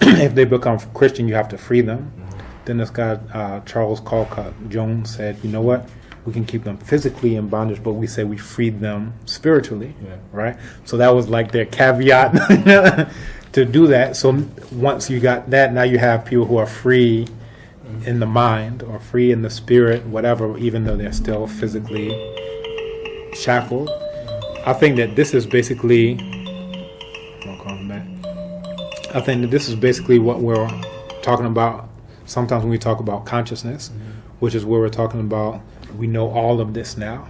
if they become Christian, you have to free them. Then this guy, Charles Colcott Jones, said, you know what? We can keep them physically in bondage, but we say we freed them spiritually, right? So that was like their caveat to do that. So once you got that, now you have people who are free in the mind or free in the spirit, whatever, even though they're still physically shackled. I think that this is basically, I think that this is basically what we're talking about sometimes when we talk about consciousness, which is where we're talking about, we know all of this now.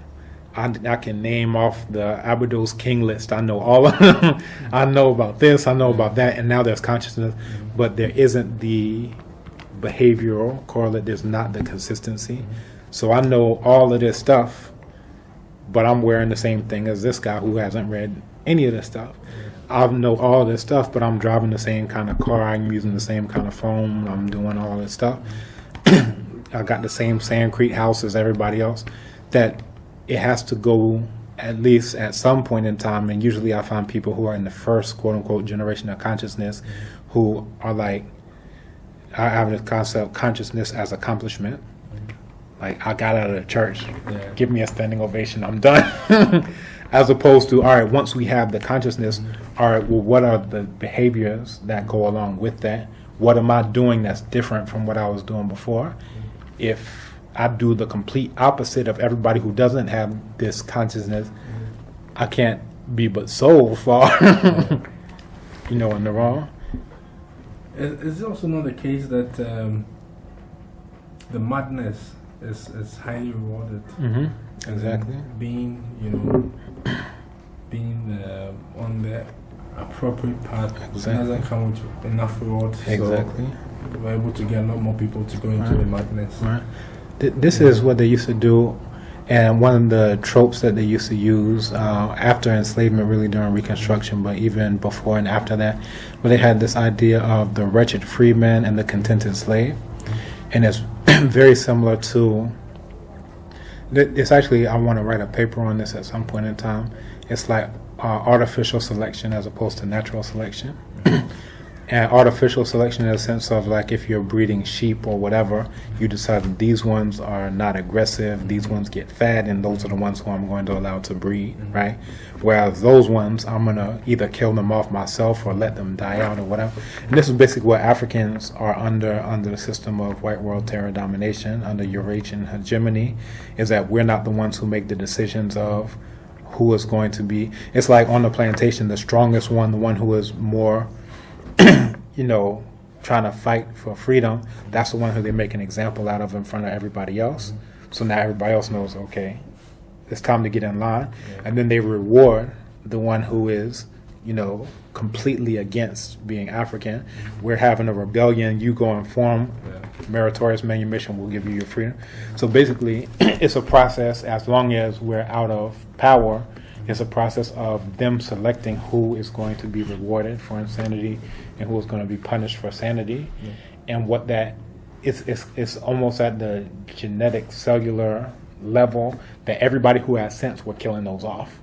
I can name off the Aberdose King list. I know all of them. I know about this, I know about that, and now there's consciousness, but there isn't the behavioral correlate, there's not the consistency. So I know all of this stuff, but I'm wearing the same thing as this guy who hasn't read any of this stuff. I know all this stuff, but I'm driving the same kind of car, I'm using the same kind of phone, I'm doing all this stuff. I got the same sandcrete house as everybody else. That it has to go at least at some point in time, and usually I find people who are in the first quote-unquote generation of consciousness who are like, I have this concept, consciousness as accomplishment. Like, I got out of the church, give me a standing ovation, I'm done. As opposed to, all right, once we have the consciousness, all right, well, what are the behaviors that go along with that? What am I doing that's different from what I was doing before? If I do the complete opposite of everybody who doesn't have this consciousness, I can't be but so far, in the wrong. Is it also not the case that the madness is highly rewarded? Exactly. Being on the appropriate path doesn't come with enough reward. Exactly. So we're able to get a lot more people to go into the madness. Right. This is what they used to do, and one of the tropes that they used to use after enslavement, really during Reconstruction, but even before and after that, where they had this idea of the wretched freeman and the contented slave. And it's very similar to, it's actually, I want to write a paper on this at some point in time. It's like artificial selection as opposed to natural selection. And artificial selection in the sense of, like, if you're breeding sheep or whatever, you decide that these ones are not aggressive, these ones get fat, and those are the ones who I'm going to allow to breed, right? Whereas those ones, I'm going to either kill them off myself or let them die out or whatever. And this is basically what Africans are under the system of white world terror domination, under Eurasian hegemony, is that we're not the ones who make the decisions of who is going to be. It's like on the plantation, the strongest one, the one who is more trying to fight for freedom, that's the one who they make an example out of in front of everybody else. So now everybody else knows, okay, it's time to get in line. And then they reward the one who is, completely against being African. We're having a rebellion, you go and form meritorious manumission, will give you your freedom. So basically, it's a process, as long as we're out of power, it's a process of them selecting who is going to be rewarded for insanity and who is going to be punished for sanity. And what that it's almost at the genetic cellular level that everybody who has sense, we're killing those off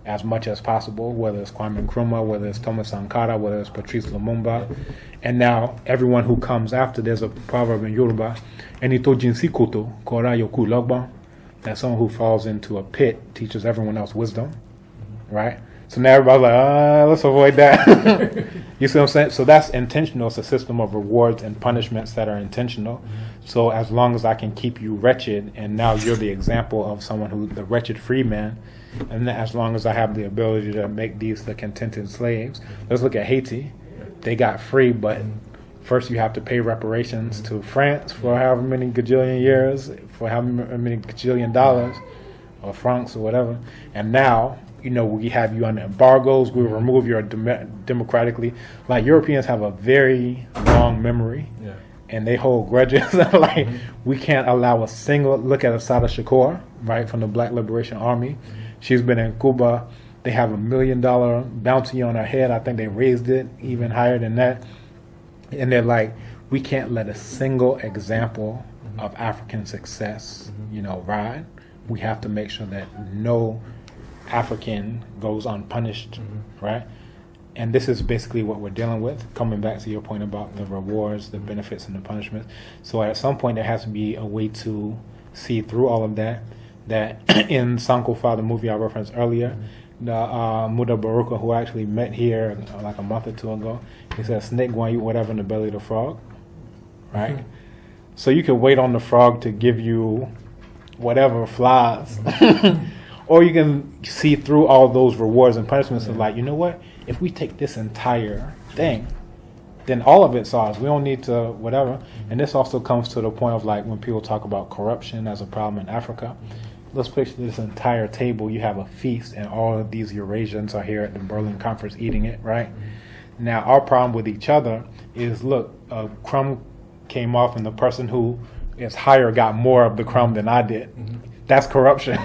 as much as possible, whether it's Kwame Nkrumah, whether it's Thomas Sankara, whether it's Patrice Lumumba. And now everyone who comes after, there's a proverb in Yoruba, Enito jinsi koto kora yoku logba, that someone who falls into a pit teaches everyone else wisdom, right? So now everybody's like, let's avoid that. You see what I'm saying? So that's intentional. It's a system of rewards and punishments that are intentional. So as long as I can keep you wretched, and now you're the example of someone who, the wretched free man, and as long as I have the ability to make these the contented slaves. Let's look at Haiti. They got free, but first you have to pay reparations to France for however many gajillion years, for however many gajillion dollars, or francs or whatever. And now, you know, we have you under embargoes. We remove your democratically. Like, Europeans have a very long memory, and they hold grudges. Like, we can't allow a single look at Asada Shakur, right, from the Black Liberation Army. She's been in Cuba. They have $1 million bounty on her head. I think they raised it even higher than that. And they're like, we can't let a single example of African success, you know, ride. We have to make sure that no African goes unpunished, right? And this is basically what we're dealing with, coming back to your point about the rewards, the benefits, and the punishments. So at some point, there has to be a way to see through all of that. That in Sankofa, the movie I referenced earlier, the Muda Baruka, who I actually met here like a month or two ago, he said, snake going to eat whatever in the belly of the frog, right? So you can wait on the frog to give you whatever flies. Or you can see through all those rewards and punishments of like, you know what? If we take this entire thing, then all of it's ours. We don't need to whatever. And this also comes to the point of like when people talk about corruption as a problem in Africa. Let's picture this entire table. You have a feast, and all of these Eurasians are here at the Berlin Conference eating it, right? Now, our problem with each other is, look, a crumb came off, and the person who is higher got more of the crumb than I did. That's corruption.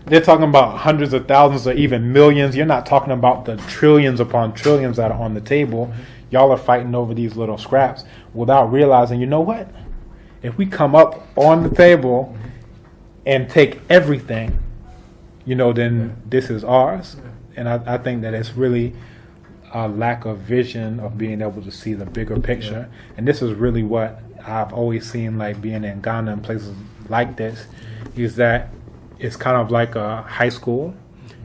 They're talking about hundreds of thousands or even millions. You're not talking about the trillions upon trillions that are on the table. Y'all are fighting over these little scraps without realizing, you know what? If we come up on the table and take everything, you know, then this is ours. And I think that it's really a lack of vision of being able to see the bigger picture. And this is really what I've always seen, like being in Ghana and places like this, is that it's kind of like a high school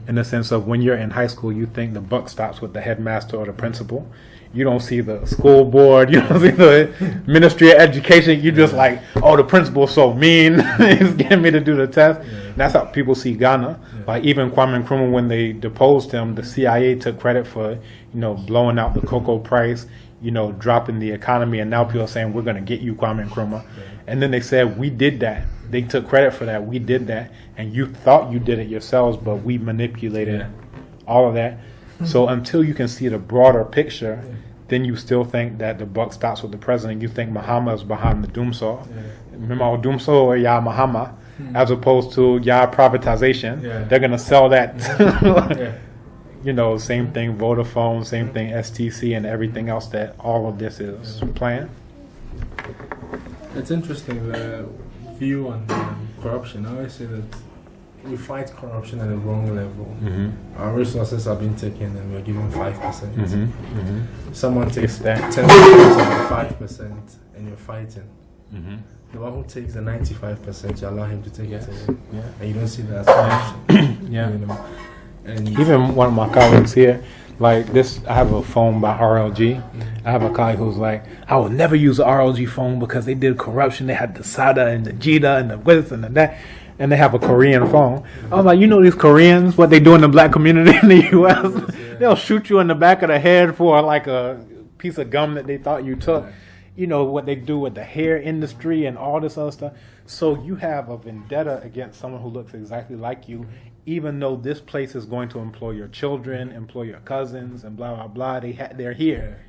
in the sense of when you're in high school, you think the buck stops with the headmaster or the principal. You don't see the school board. You don't see the Ministry of Education. You just like, oh, the principal's so mean. He's getting me to do the test. That's how people see Ghana. Like even Kwame Nkrumah, when they deposed him, the CIA took credit for, you know, blowing out the cocoa price, you know, dropping the economy. And now people are saying, we're going to get you, Kwame Nkrumah. And then they said, we did that. They took credit for that. We did that. And you thought you did it yourselves, but we manipulated all of that. So until you can see the broader picture, then you still think that the buck stops with the president. You think Mahama is behind the doomsaw. Remember, doomsaw or Ya Mahama, as opposed to Ya privatization. They're going to sell that. You know, same thing Vodafone, same thing STC, and everything else that all of this is planned. It's interesting, the view on corruption. I always say that we fight corruption at the wrong level. Our resources are being taken and we're given 5%. Someone takes 10% of 5% and you're fighting. The one who takes the 95%, you allow him to take it away. And you don't see that as corruption. You know? And even one of my colleagues here, like this, I have a phone by RLG. I have a colleague who's like, I will never use an RLG phone because they did corruption. They had the SATA and the JITA and the this and the that. And they have a Korean phone. I was like, you know these Koreans, what they do in the black community in the U.S.? They'll shoot you in the back of the head for like a piece of gum that they thought you took. You know, what they do with the hair industry and all this other stuff. So you have a vendetta against someone who looks exactly like you, even though this place is going to employ your children, employ your cousins, and blah, blah, blah. They're here.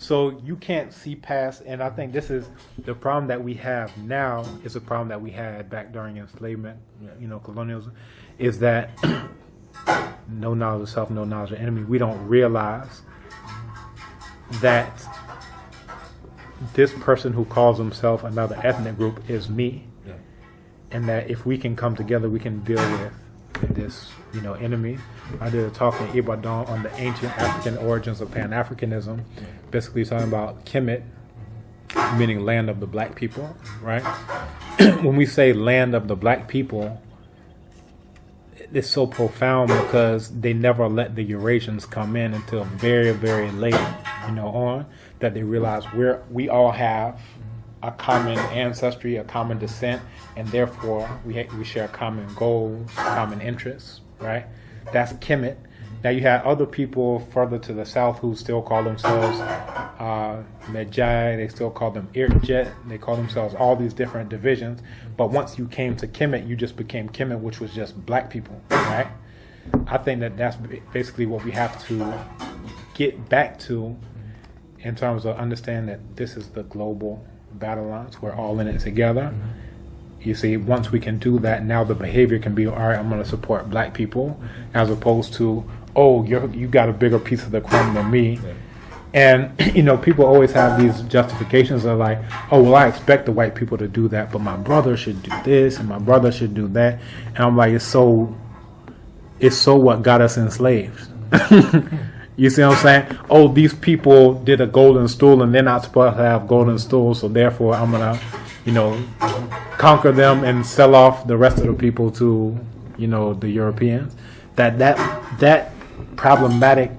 So you can't see past, and I think this is the problem that we have now is a problem that we had back during enslavement, you know, colonialism, is that no knowledge of self, no knowledge of enemy. We don't realize that this person who calls himself another ethnic group is me, and that if we can come together, we can deal with this, you know, enemy. I did a talk in Ibadan on the ancient African origins of Pan-Africanism, basically talking about Kemet, meaning land of the black people, right? When we say land of the black people, it's so profound because they never let the Eurasians come in until very, very late, on that they realize we all have a common ancestry, a common descent, and therefore we share common goals, common interests, right? That's Kemet. Now you have other people further to the south who still call themselves Medjai, they still call them Irjet, they call themselves all these different divisions. But once you came to Kemet, you just became Kemet, which was just black people, right? I think that's basically what we have to get back to in terms of understanding that this is the global battle lines. We're all in it together. You see, once we can do that, now the behavior can be, all right, I'm going to support black people, as opposed to, oh, you got a bigger piece of the crumb than me. Yeah. And, people always have these justifications of like, oh, well, I expect the white people to do that, but my brother should do this and my brother should do that. And I'm like, it's so what got us enslaved. You see what I'm saying? Oh, these people did a golden stool and they're not supposed to have golden stools, so therefore I'm going to, conquer them and sell off the rest of the people to, the Europeans. That problematic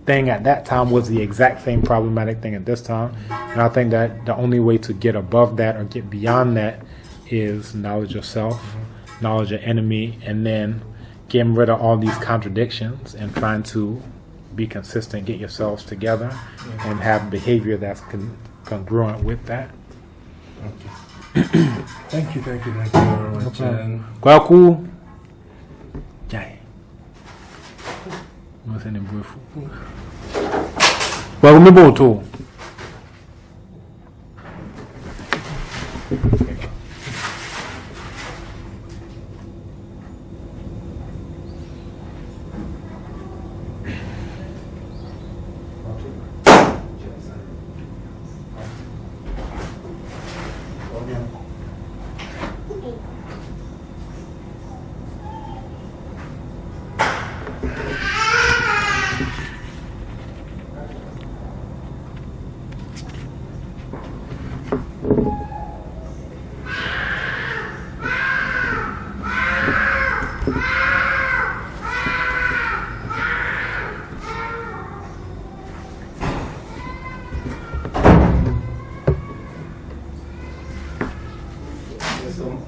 thing at that time was the exact same problematic thing at this time. And I think that the only way to get above that or get beyond that is knowledge of self, knowledge of enemy, and then getting rid of all these contradictions and trying to be consistent, get yourselves together, and have behavior that's congruent with that. Okay. Thank you very much. Kwaku. Jai. What's in the brief? Well, we go to.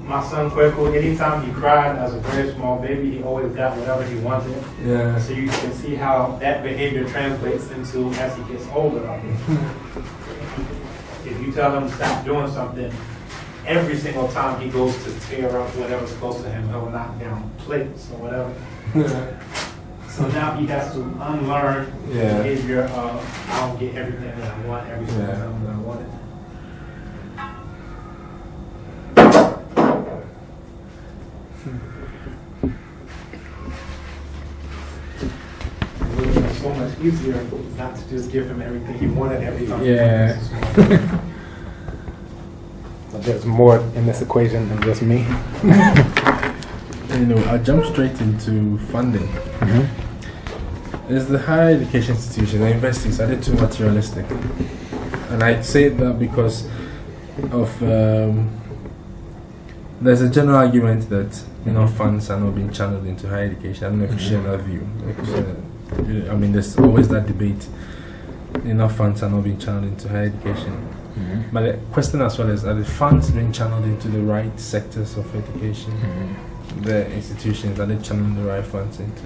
My son Kweku, anytime he cried as a very small baby, he always got whatever he wanted. Yeah. So you can see how that behavior translates into as he gets older. If you tell him to stop doing something, every single time he goes to tear up whatever's close to him, he'll knock down plates or whatever. Yeah. So now he has to unlearn the behavior of, I don't get everything that I want, every single time that I want it. So much easier not to just give him everything he wanted every time. Yeah. But there's more in this equation than just me. I jump straight into funding. Is the higher education institution, the universities, are they too materialistic? And I say that because of there's a general argument that funds are not being channeled into higher education. I don't know if you share that view. There's always that debate. Enough funds are not being channeled into higher education. But the question as well is, are the funds being channeled into the right sectors of education? The institutions, are they channeling the right funds into?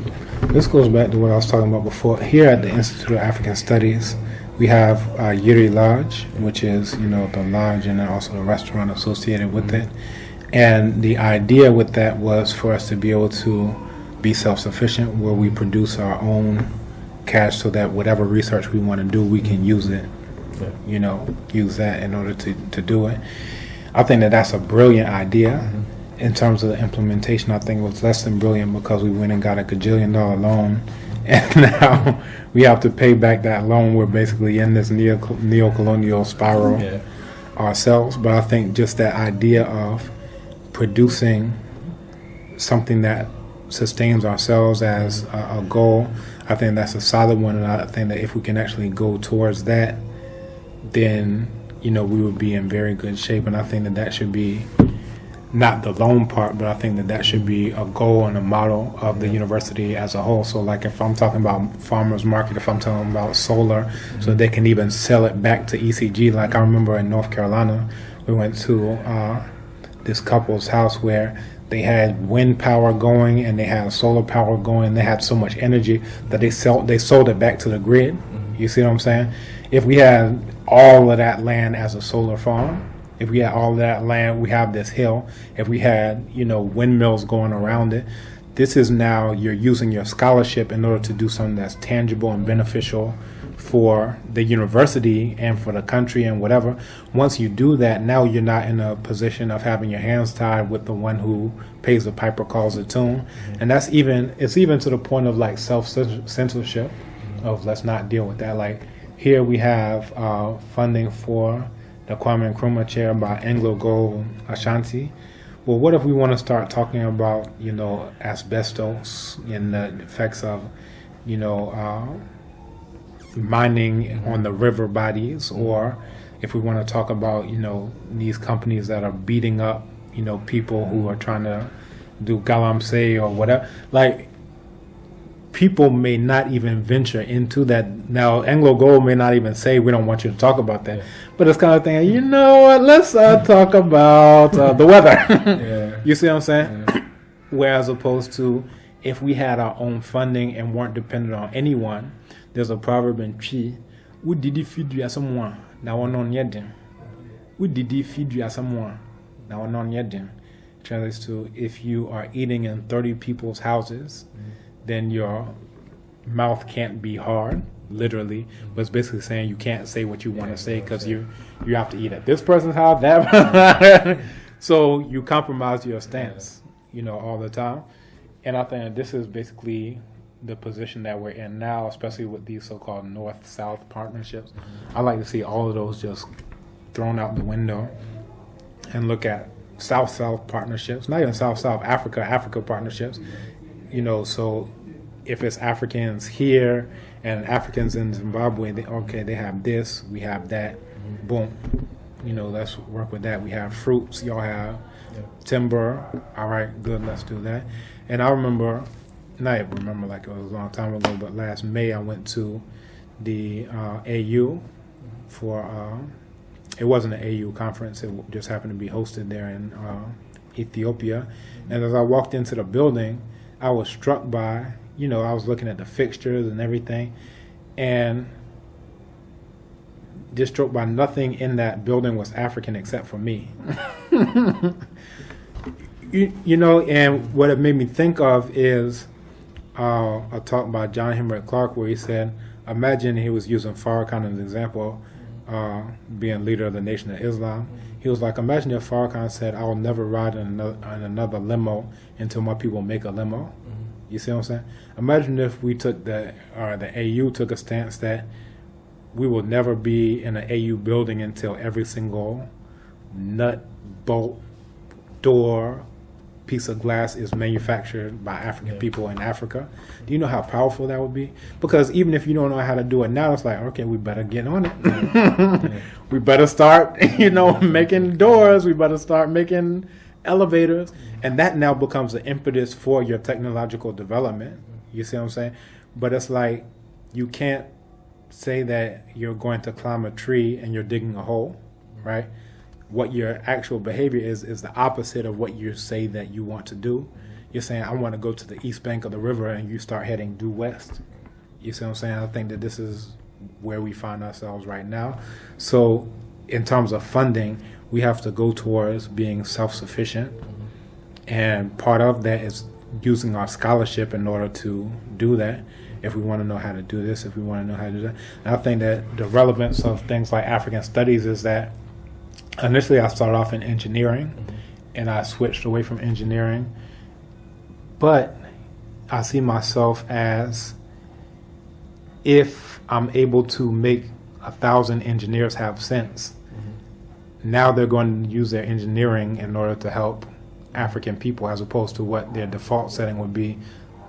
This goes back to what I was talking about before. Here at the Institute of African Studies, we have Yuri Lodge, which is, the lodge and also the restaurant associated with it. And the idea with that was for us to be able to be self-sufficient, where we produce our own cash so that whatever research we want to do, we can use it, use that in order to do it. I think that that's a brilliant idea. In terms of the implementation, I think it was less than brilliant because we went and got a gajillion-dollar loan, and now we have to pay back that loan. We're basically in this neo-colonial spiral ourselves. But I think just that idea of producing something that sustains ourselves as a goal, I think that's a solid one, and I think that if we can actually go towards that, then we would be in very good shape. And I think that should be not the loan part, but I think that should be a goal and a model of the university as a whole. So like if I'm talking about farmers market, if I'm talking about solar, so they can even sell it back to ECG. Like I remember in North Carolina, we went to this couple's house where they had wind power going and they had solar power going. They had so much energy that they sold it back to the grid. You see what I'm saying? If we had all of that land as a solar farm, if we had all of that land, we have this hill. If we had, windmills going around it, this is now you're using your scholarship in order to do something that's tangible and beneficial for the university and for the country and whatever. Once you do that, now you're not in a position of having your hands tied with the one who pays the piper calls the tune. And it's even to the point of like self-censorship of let's not deal with that. Like here we have funding for the Kwame Nkrumah Chair by Anglo Gold Ashanti. Well, what if we want to start talking about, asbestos and the effects of, mining on the river bodies, or if we want to talk about, these companies that are beating up, people who are trying to do galamsey or whatever. Like, people may not even venture into that. Now, Anglo Gold may not even say, we don't want you to talk about that. But it's kind of thing, you know what, let's talk about the weather. You see what I'm saying? Whereas opposed to if we had our own funding and weren't dependent on anyone, there's a proverb in Chi, who did he feed you as someone? Now we're not yet. Who did he feed you as someone? Now we're not yet. Translates to, if you are eating in 30 people's houses, then your mouth can't be hard, literally. But it's basically saying you can't say what you want to say because you have to eat at this person's house, that. So you compromise your stance, all the time. And I think this is basically the position that we're in now, especially with these so-called North-South partnerships. I like to see all of those just thrown out the window and look at South-South partnerships, not even South-South, Africa partnerships. So if it's Africans here and Africans in Zimbabwe, they have this, we have that, boom. Let's work with that. We have fruits, y'all have timber. All right, good, let's do that. And I remember, not remember like it was a long time ago, but last May I went to the AU for, it wasn't an AU conference, it just happened to be hosted there in Ethiopia. And as I walked into the building, I was struck by, I was looking at the fixtures and everything, and just struck by nothing in that building was African except for me. And what it made me think of is a talk by John Henrik Clarke where he said, imagine he was using Farrakhan as an example, being leader of the Nation of Islam. He was like, imagine if Farrakhan said, I will never ride in another limo until my people make a limo. You see what I'm saying? Imagine if we took the AU took a stance that we will never be in an AU building until every single nut, bolt, door, piece of glass is manufactured by African people in Africa. Do you know how powerful that would be? Because even if you don't know how to do it now, it's like, okay, we better get on it. We better start, making doors. We better start making elevators. And that now becomes the impetus for your technological development. You see what I'm saying? But it's like, you can't say that you're going to climb a tree and you're digging a hole, right? What your actual behavior is the opposite of what you say that you want to do. You're saying, I want to go to the east bank of the river, and you start heading due west. You see what I'm saying? I think that this is where we find ourselves right now. So in terms of funding, we have to go towards being self-sufficient. And part of that is using our scholarship in order to do that. If we want to know how to do this, if we want to know how to do that. And I think that the relevance of things like African studies is that initially I started off in engineering, and I switched away from engineering. But I see myself as, if I'm able to make 1,000 engineers have sense, now they're going to use their engineering in order to help African people, as opposed to what their default setting would be.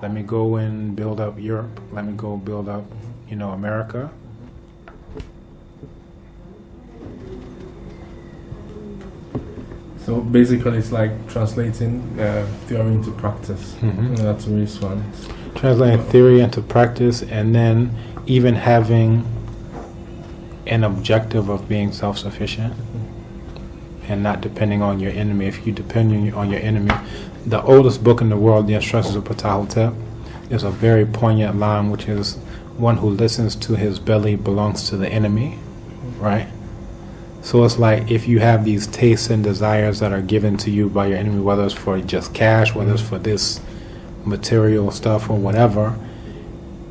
Let me go and build up Europe. Let me go build up, America. So basically, it's like translating theory into practice. That's really fun. Translating theory into practice, and then even having an objective of being self-sufficient and not depending on your enemy. If you depend on your enemy, the oldest book in the world, The Instructions of Ptahhotep, is a very poignant line, which is, one who listens to his belly belongs to the enemy, right? So it's like, if you have these tastes and desires that are given to you by your enemy, whether it's for just cash, whether it's for this material stuff or whatever,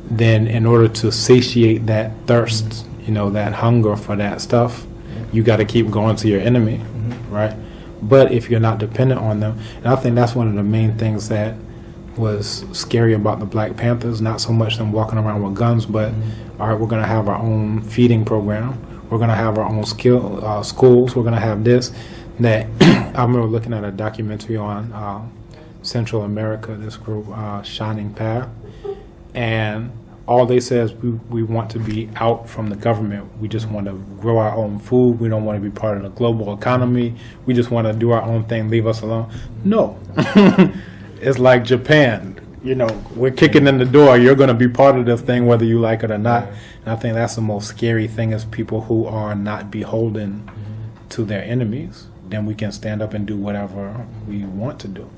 then in order to satiate that thirst, that hunger for that stuff, you got to keep going to your enemy, right? But if you're not dependent on them, and I think that's one of the main things that was scary about the Black Panthers, not so much them walking around with guns, but all right, we're going to have our own feeding program, we're going to have our own schools, we're going to have this, that. I remember looking at a documentary on Central America, this group, Shining Path, and all they say is we want to be out from the government. We just want to grow our own food. We don't want to be part of the global economy. We just want to do our own thing, leave us alone. No. It's like Japan. We're kicking in the door. You're going to be part of this thing whether you like it or not. And I think that's the most scary thing, is people who are not beholden to their enemies. Then we can stand up and do whatever we want to do.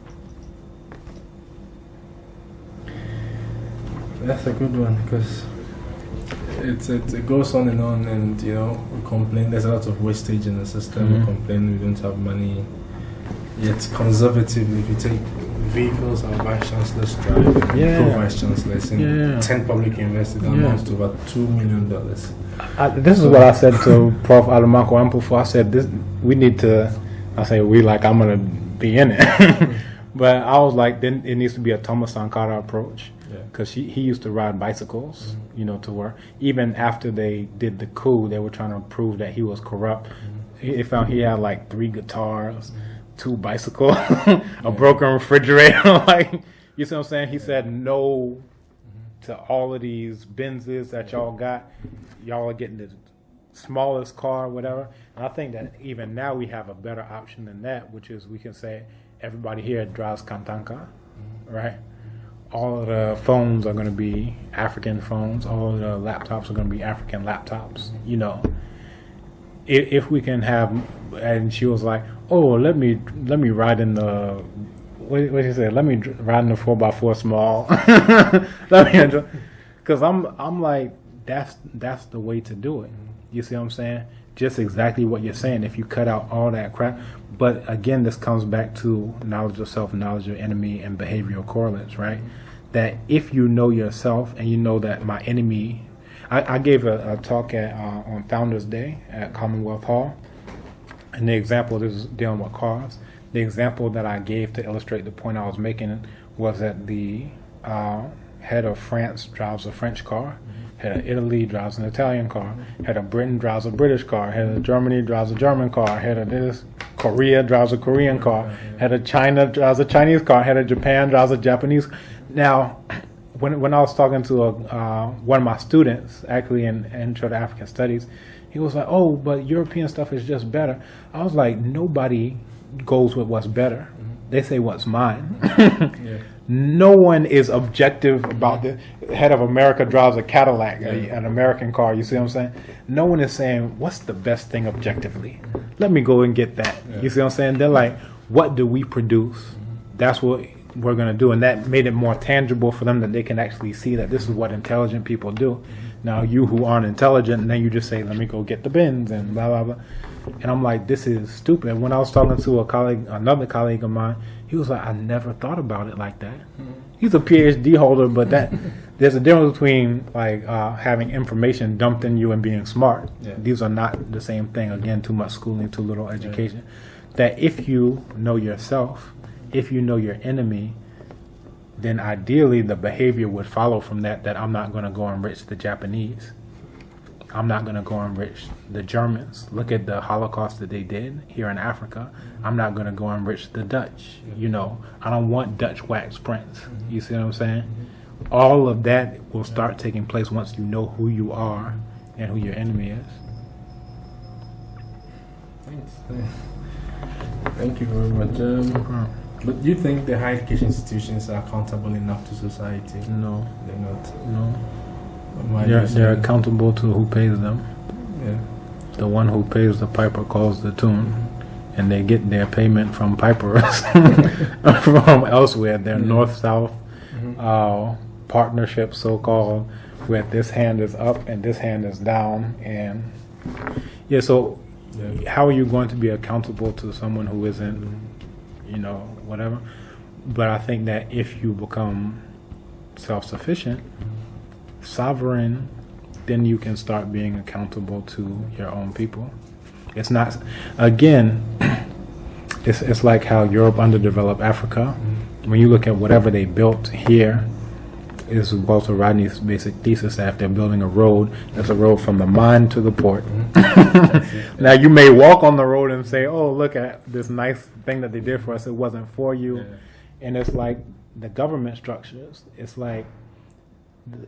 That's a good one, because it goes on, and we complain. There's a lot of wastage in the system. We complain we don't have money. Yet conservatively, if you take vehicles, our vice chancellors drive, and vice chancellors in 10 public universities, that amounts to about $2 million. This is what I said to Prof. Alamako Ampufo. I said this. We need to. I say we, like I'm gonna be in it, but I was like, then it needs to be a Thomas Sankara approach. Because he used to ride bicycles, to work. Even after they did the coup, they were trying to prove that he was corrupt. He found he had like 3 guitars, 2 bicycles, a broken refrigerator. Like, you see what I'm saying? He said no to all of these Benzes that y'all got. Y'all are getting the smallest car, whatever. And I think that even now we have a better option than that, which is we can say everybody here drives Kantanka, right? All of the phones are going to be African phones. All of the laptops are going to be African laptops. If we can have, and she was like, "Oh, let me ride in the what did she say? Let me ride in the 4x4 small." Because I'm like, that's the way to do it. You see what I'm saying? Just exactly what you're saying. If you cut out all that crap, but again, this comes back to knowledge of self, knowledge of enemy, and behavioral correlates, right? That if you know yourself and you know that my enemy, I gave a talk on Founders Day at Commonwealth Hall, and the example, this is dealing with cars. The example that I gave to illustrate the point I was making was that the head of France drives a French car, head of Italy drives an Italian car, head of Britain drives a British car, head of Germany drives a German car, head of this Korea drives a Korean car, head of China drives a Chinese car, head of Japan drives a Japanese. Now, when I was talking to one of my students, actually in Intro to African Studies, he was like, "Oh, but European stuff is just better." I was like, nobody goes with what's better. They say what's mine. No one is objective about the head of America drives a Cadillac, an American car. You see what I'm saying? No one is saying what's the best thing objectively. Let me go and get that. You see what I'm saying? They're like, what do we produce? That's what we're going to do. And that made it more tangible for them, that they can actually see that this is what intelligent people do. Now, you who aren't intelligent, and then you just say, let me go get the bins and blah, blah, blah. And I'm like, this is stupid. When I was talking to another colleague of mine, he was like, I never thought about it like that. He's a PhD holder, but there's a difference between like having information dumped in you and being smart. These are not the same thing. Again, too much schooling, too little education. That if you know yourself, if you know your enemy, then ideally the behavior would follow from that I'm not going to go enrich the Japanese. I'm not going to go enrich the Germans. Look at the Holocaust that they did here in Africa. I'm not going to go enrich the Dutch. I don't want Dutch wax prints. You see what I'm saying? All of that will start taking place once you know who you are and who your enemy is. Thank you very much. But do you think the higher education institutions are accountable enough to society? No, They're not. no. Why do you say They're that? accountable to who pays them. Yeah. The one who pays the piper calls the tune, and they get their payment from pipers from elsewhere. They're north-south partnerships, so-called, where this hand is up and this hand is down. And so how are you going to be accountable to someone who isn't, whatever? But I think that if you become self-sufficient, sovereign, then you can start being accountable to your own people. It's not, again, it's like how Europe underdeveloped Africa. When you look at whatever they built here, is Walter Rodney's basic thesis that if they're building a road, it's a road from the mine to the port. Now you may walk on the road and say, oh, look at this nice thing that they did for us. It wasn't for you. Yeah. And it's like the government structures. It's like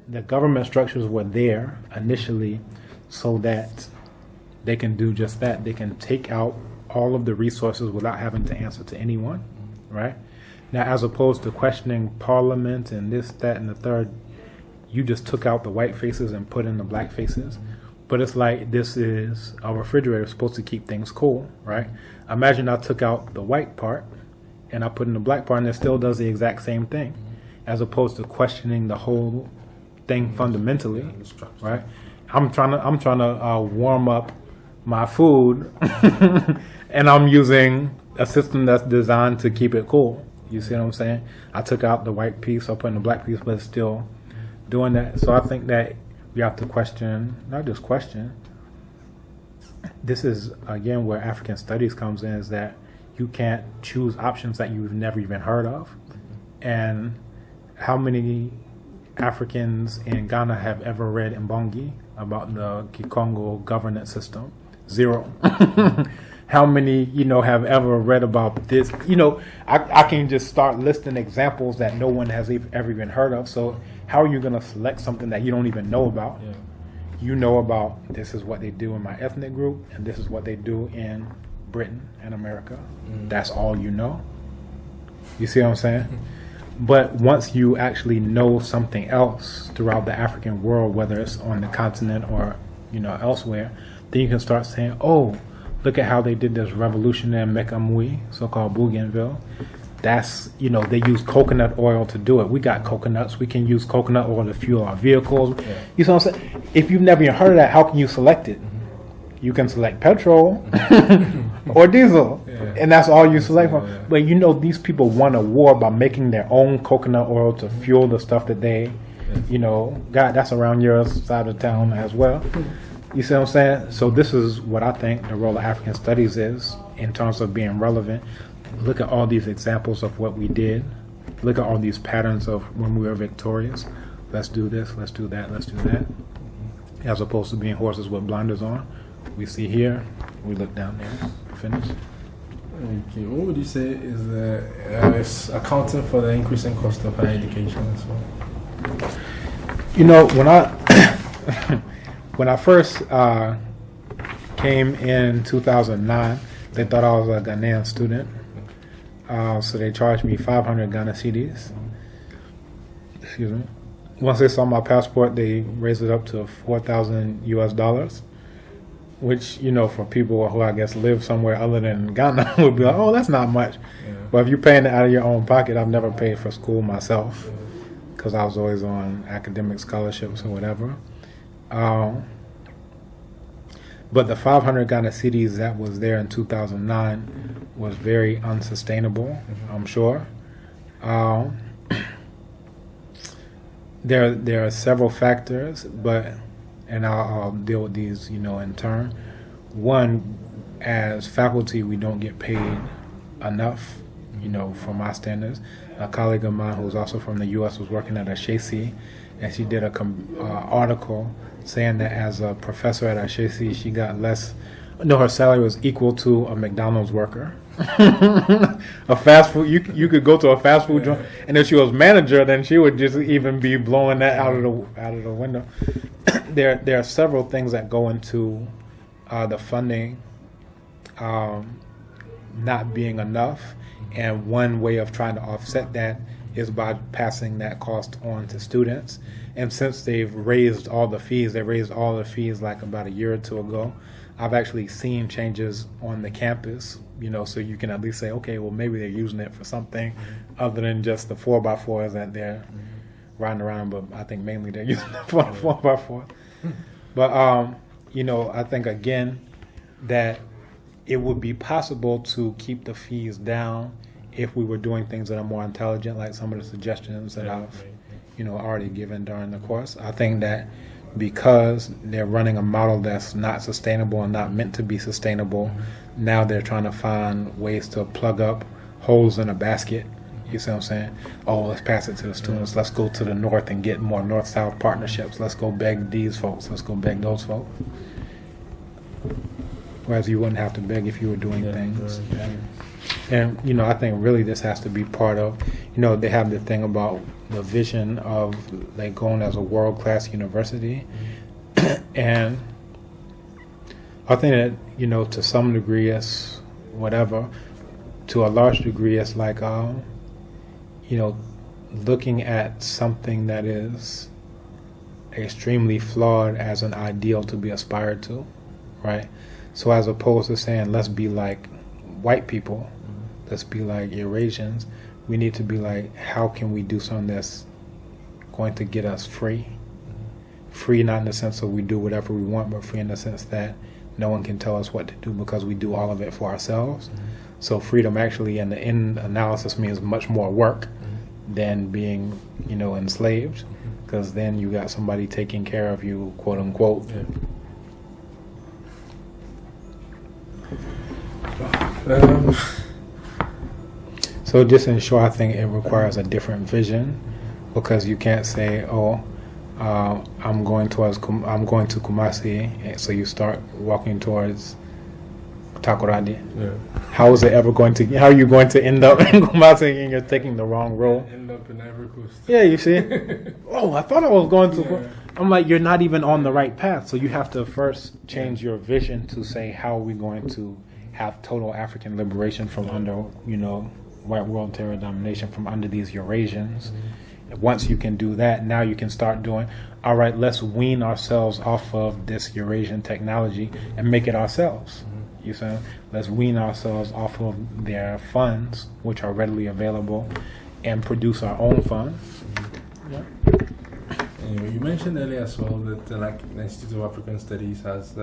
the government structures were there initially so that they can do just that. They can take out all of the resources without having to answer to anyone, right? Now, as opposed to questioning Parliament and this, that, and the third, you just took out the white faces and put in the black faces. But it's like this is a refrigerator supposed to keep things cool, right? Imagine I took out the white part and I put in the black part and it still does the exact same thing, as opposed to questioning the whole thing fundamentally, right? I'm trying to warm up my food and I'm using a system that's designed to keep it cool. You see what I'm saying? I took out the white piece, I put in the black piece, but it's still doing that. So I think that we have to question, not just question. This is, again, where African studies comes in, is that you can't choose options that you've never even heard of. And how many Africans in Ghana have ever read Mbongi about the Kikongo governance system? Zero. How many, have ever read about this? I can just start listing examples that no one has ever even heard of. So how are you going to select something that you don't even know about? Yeah. You know about this is what they do in my ethnic group, and this is what they do in Britain and America. That's all you know. You see what I'm saying? But once you actually know something else throughout the African world, whether it's on the continent or, elsewhere, then you can start saying, oh, look at how they did this revolution in Mekamui, so-called Bougainville. That's, they use coconut oil to do it. We got coconuts. We can use coconut oil to fuel our vehicles. Yeah. You see what I'm saying? If you've never even heard of that, how can you select it? You can select petrol or diesel, and that's all you select from. Yeah. But these people won a war by making their own coconut oil to fuel the stuff that they, got. That's around your side of town as well. You see what I'm saying? So this is what I think the role of African studies is in terms of being relevant. Look at all these examples of what we did. Look at all these patterns of when we were victorious. Let's do this, let's do that, let's do that. As opposed to being horses with blinders on. We see here, we look down there. Finish. Okay. What would you say is accounting for the increasing cost of higher education as well? When I first came in 2009, they thought I was a Ghanaian student. So they charged me 500 Ghana cedis. Excuse me. Once they saw my passport, they raised it up to $4,000 US, which, for people who I guess live somewhere other than Ghana would be like, oh, that's not much. Yeah. But if you're paying it out of your own pocket, I've never paid for school myself because I was always on academic scholarships or whatever. But the 500 Ghana cedis that was there in 2009 was very unsustainable, I'm sure. There are several factors, and I'll deal with these, in turn. One, as faculty, we don't get paid enough, for my standards. A colleague of mine who's also from the U.S. was working at Ashesi, and she did a article saying that as a professor at Ashesi, she got less. No, her salary was equal to a McDonald's worker. A fast food, you could go to a fast food joint, and if she was manager, then she would just even be blowing that out of the window. There are several things that go into the funding not being enough, and one way of trying to offset that is by passing that cost on to students. And since they've raised all the fees, like about a year or two ago, I've actually seen changes on the campus, so you can at least say, okay, well, maybe they're using it for something other than just the 4x4s that they're riding around, but I think mainly they're using it for the 4x4. But, I think, again, that it would be possible to keep the fees down if we were doing things that are more intelligent, like some of the suggestions that I've, already given during the course. I think that because they're running a model that's not sustainable and not meant to be sustainable, now they're trying to find ways to plug up holes in a basket. You see what I'm saying? Oh, let's pass it to the students. Let's go to the north and get more north-south partnerships. Let's go beg these folks. Let's go beg those folks. Whereas you wouldn't have to beg if you were doing things. Right. And, I think really this has to be part of, they have the thing about the vision of like going as a world-class university. And I think that, to some degree it's whatever. To a large degree it's like, looking at something that is extremely flawed as an ideal to be aspired to, right? So as opposed to saying, let's be like white people, let's be like Eurasians, we need to be like, how can we do something that's going to get us free? Free not in the sense of we do whatever we want, but free in the sense that no one can tell us what to do because we do all of it for ourselves. So freedom actually in the end analysis means much more work than being, enslaved, because then you got somebody taking care of you, quote unquote. So just in short, I think it requires a different vision, because you can't say, I'm going to Kumasi, and so you start walking towards Takoradi. How are you going to end up in Kumasi and you're taking the wrong road? End up in Ivory Coast. Yeah, you see? I thought I was going to. I'm like, you're not even on the right path. So you have to first change your vision to say, how are we going to have total African liberation from under, white world terror domination, from under these Eurasians. Once you can do that, now you can start doing, all right, let's wean ourselves off of this Eurasian technology and make it ourselves. You see? Let's wean ourselves off of their funds, which are readily available, and produce our own funds. You mentioned earlier as well that the Institute of African Studies has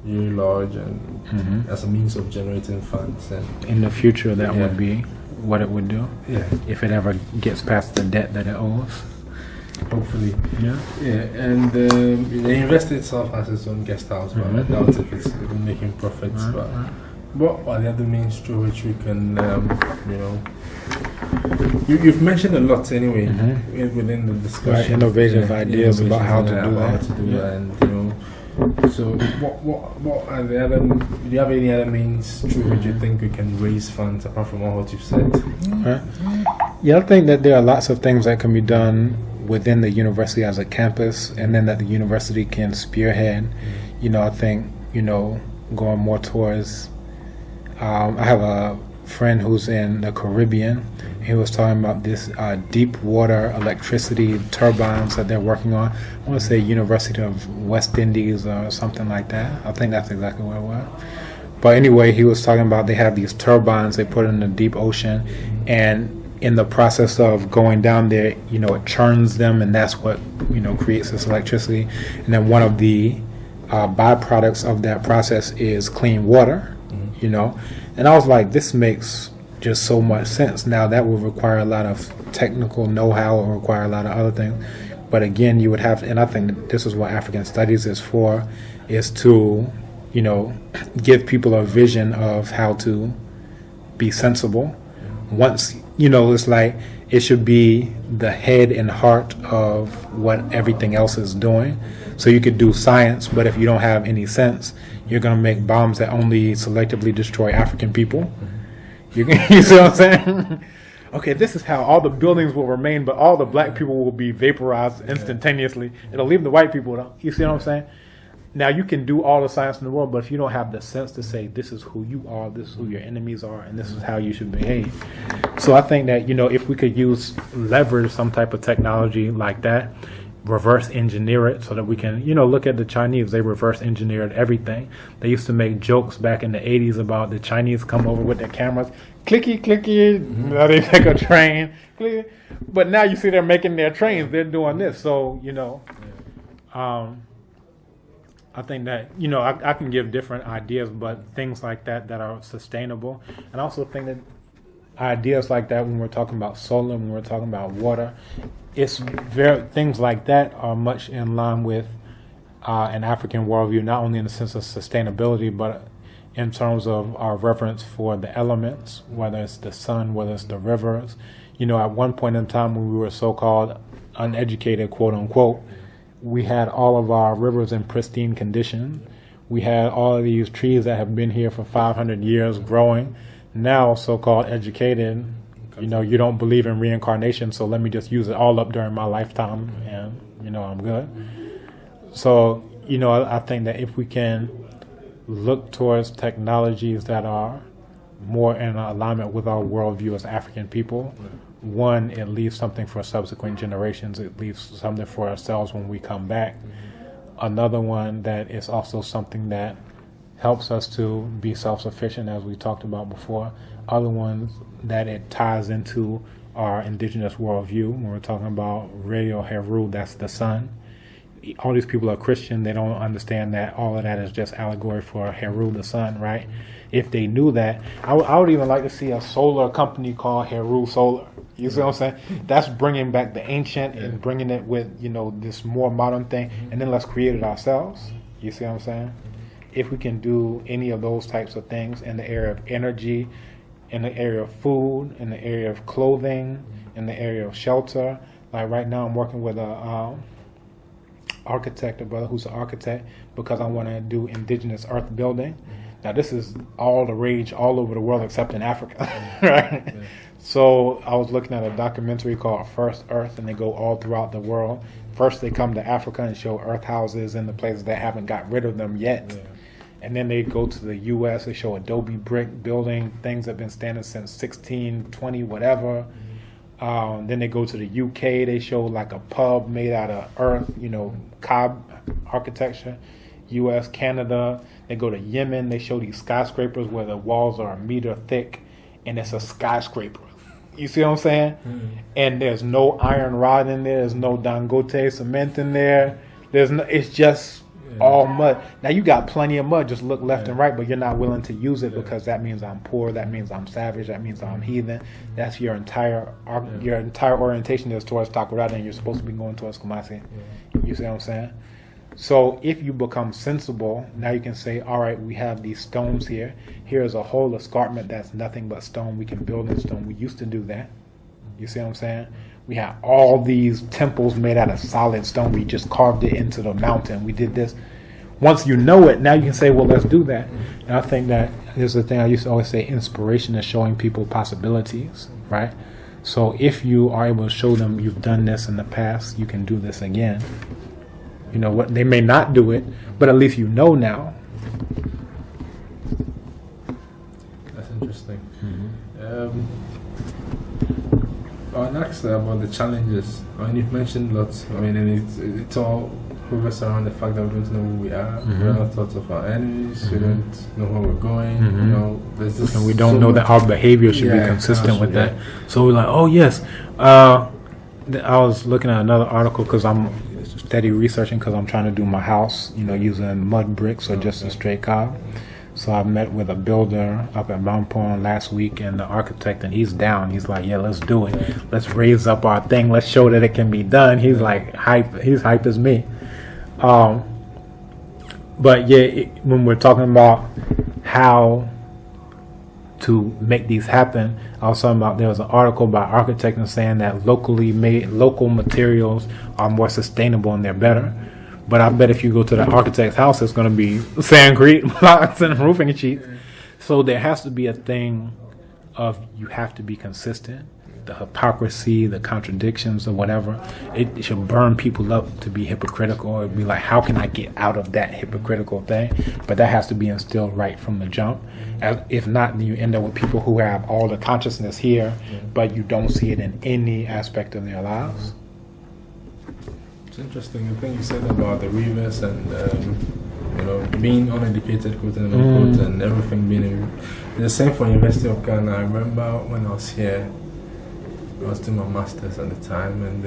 Uri Lodge and as a means of generating funds. And in the future, that would be what it would do. Yeah. If it ever gets past the debt that it owes. Hopefully. Yeah. And the university itself has its own guest house, but I doubt if it's even making profits. But what are the other means through which we can, you've mentioned a lot anyway within the discussion. Right, innovative ideas about how to do that. And so what are the other? Do you have any other means through which you think we can raise funds apart from all what you've said? Yeah, I think that there are lots of things that can be done within the university as a campus, and then that the university can spearhead. I think going more towards. I have a friend who's in the Caribbean. He was talking about this deep water electricity turbines that they're working on. I want to say University of West Indies or something like that. I think that's exactly what it was. But anyway, he was talking about they have these turbines they put in the deep ocean, and in the process of going down there, it churns them, and that's what creates this electricity. And then one of the byproducts of that process is clean water. And I was like, this makes just so much sense. Now that would require a lot of technical know-how, it would require a lot of other things. But again, you would have, and I think that this is what African Studies is for, is to, give people a vision of how to be sensible. Once, it's like, it should be the head and heart of what everything else is doing. So you could do science, but if you don't have any sense, you're going to make bombs that only selectively destroy African people. You see what I'm saying? Okay, this is how all the buildings will remain, but all the black people will be vaporized instantaneously. It'll leave the white people, though. You see what I'm saying? now you can do all the science in the world, but if you don't have the sense to say this is who you are, this is who your enemies are, and this is how you should behave. So I think that, if we could leverage some type of technology like that, reverse engineer it so that we can, look at the Chinese. They reverse engineered everything. They used to make jokes back in the 80s about the Chinese come over with their cameras, clicky, they make a train, clicky. But now you see they're making their trains. They're doing this. So, I think that, I can give different ideas, but things like that are sustainable. And I also think that ideas like that, when we're talking about solar, when we're talking about water, things like that are much in line with an African worldview, not only in the sense of sustainability, but in terms of our reverence for the elements, whether it's the sun, whether it's the rivers. At one point in time when we were so-called uneducated, quote unquote, we had all of our rivers in pristine condition. We had all of these trees that have been here for 500 years growing. Now, so-called educated, you don't believe in reincarnation, so let me just use it all up during my lifetime, and, I'm good. So, I think that if we can look towards technologies that are more in alignment with our worldview as African people, one, it leaves something for subsequent generations. It leaves something for ourselves when we come back. Another one that is also something that helps us to be self-sufficient, as we talked about before. Other ones that it ties into our indigenous worldview. When we're talking about Radio Heru, that's the sun. All these people are Christian. They don't understand that all of that is just allegory for Heru, the sun, right? If they knew that, I would even like to see a solar company called Heru Solar. You see what I'm saying? That's bringing back the ancient and bringing it with, this more modern thing, and then let's create it ourselves. You see what I'm saying? If we can do any of those types of things in the area of energy, in the area of food, in the area of clothing, in the area of shelter. Like right now I'm working with a architect, a brother who's an architect, because I want to do indigenous earth building. Now this is all the rage all over the world except in Africa, right? Yeah. So I was looking at a documentary called First Earth, and they go all throughout the world. First they come to Africa and show earth houses in the places that haven't got rid of them yet. Yeah. And then they go to the U.S., they show adobe brick building, things that have been standing since 1620, whatever. Then they go to the U.K., they show like a pub made out of earth, cob architecture. U.S., Canada, they go to Yemen, they show these skyscrapers where the walls are a meter thick, and it's a skyscraper. You see what I'm saying? Mm-hmm. And there's no iron rod in there, there's no Dangote cement in there, it's just all mud. Now you got plenty of mud, just look left and right, but you're not willing to use it because that means I'm poor, that means I'm savage, that means I'm heathen. That's your entire orientation is towards Takoradi, and you're supposed to be going towards Kumasi. You see what I'm saying? So if you become sensible, now you can say, all right, we have these stones here. Here's a whole escarpment that's nothing but stone. We can build in stone. We used to do that. You see what I'm saying? We have all these temples made out of solid stone. We just carved it into the mountain. We did this. Once you know it, now you can say, well, let's do that. And I think that here's the thing I used to always say, inspiration is showing people possibilities, right? So if you are able to show them you've done this in the past, you can do this again. You know what? They may not do it, but at least you know now. That's interesting. Next about the challenges. I mean, you've mentioned lots. I mean, and it's all revolves around the fact that we don't know who we are. We are not thoughts of our enemies. We don't know where we're going. You know, there's this, and we don't know that our behavior should be consistent with that. So we're like, oh yes. I was looking at another article because I'm steady researching because I'm trying to do my house, using mud bricks or just a straight cob. So I met with a builder up at Mount Point last week, and the architect, and he's down. He's like, yeah, let's do it. Let's raise up our thing. Let's show that it can be done. He's like hype. He's hype as me. But yeah, when we're talking about how to make these happen, I was talking about, there was an article by architects saying that locally made, local materials are more sustainable and they're better. But I bet if you go to the architect's house, it's going to be sandcrete blocks and roofing sheets. So there has to be a thing of you have to be consistent. the hypocrisy, the contradictions, or whatever. It should burn people up to be hypocritical. It'd be like, how can I get out of that hypocritical thing? But that has to be instilled right from the jump. If not, then you end up with people who have all the consciousness here, but you don't see it in any aspect of their lives. It's interesting. The thing you said about the reverse and being uneducated, quote unquote, and everything being the same for University of Ghana. I remember when I was here, I was doing my masters at the time, and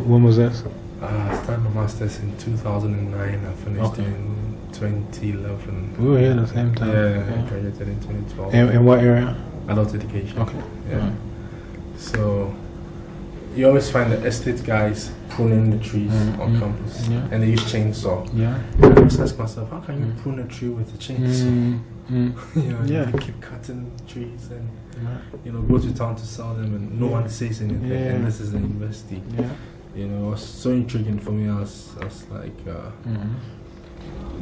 when was this? I started my masters in 2009. I finished in 2011. We were here at the same time. Yeah, I graduated in 2012. In what area? Adult education. Okay. Yeah. So you always find the estate guys pruning the trees on campus, and they use chainsaw. Yeah. And I always ask myself, how can you prune a tree with a chainsaw? You keep cutting trees and go to town to sell them, and no one says anything. And this is the university. Yeah. It was so intriguing for me. I was like,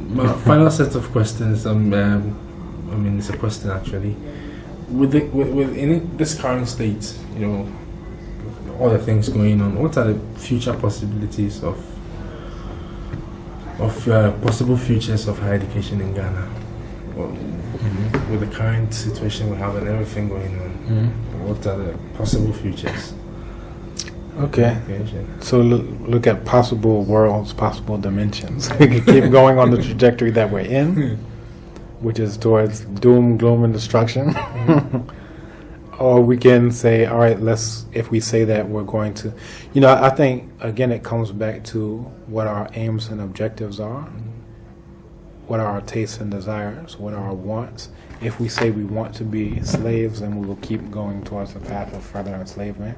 my final set of questions. It's a question actually. With in this current state, all the things going on, what are the future possibilities of possible futures of higher education in Ghana? With the current situation we have and everything going on, what are the possible futures? Okay, so look at possible worlds, possible dimensions. We can keep going on the trajectory that we're in, which is towards doom, gloom, and destruction. Or we can say, all right, if we say that we're going to, I think, again, it comes back to what our aims and objectives are, what are our tastes and desires, what are our wants. If we say we want to be slaves, then we will keep going towards the path of further enslavement.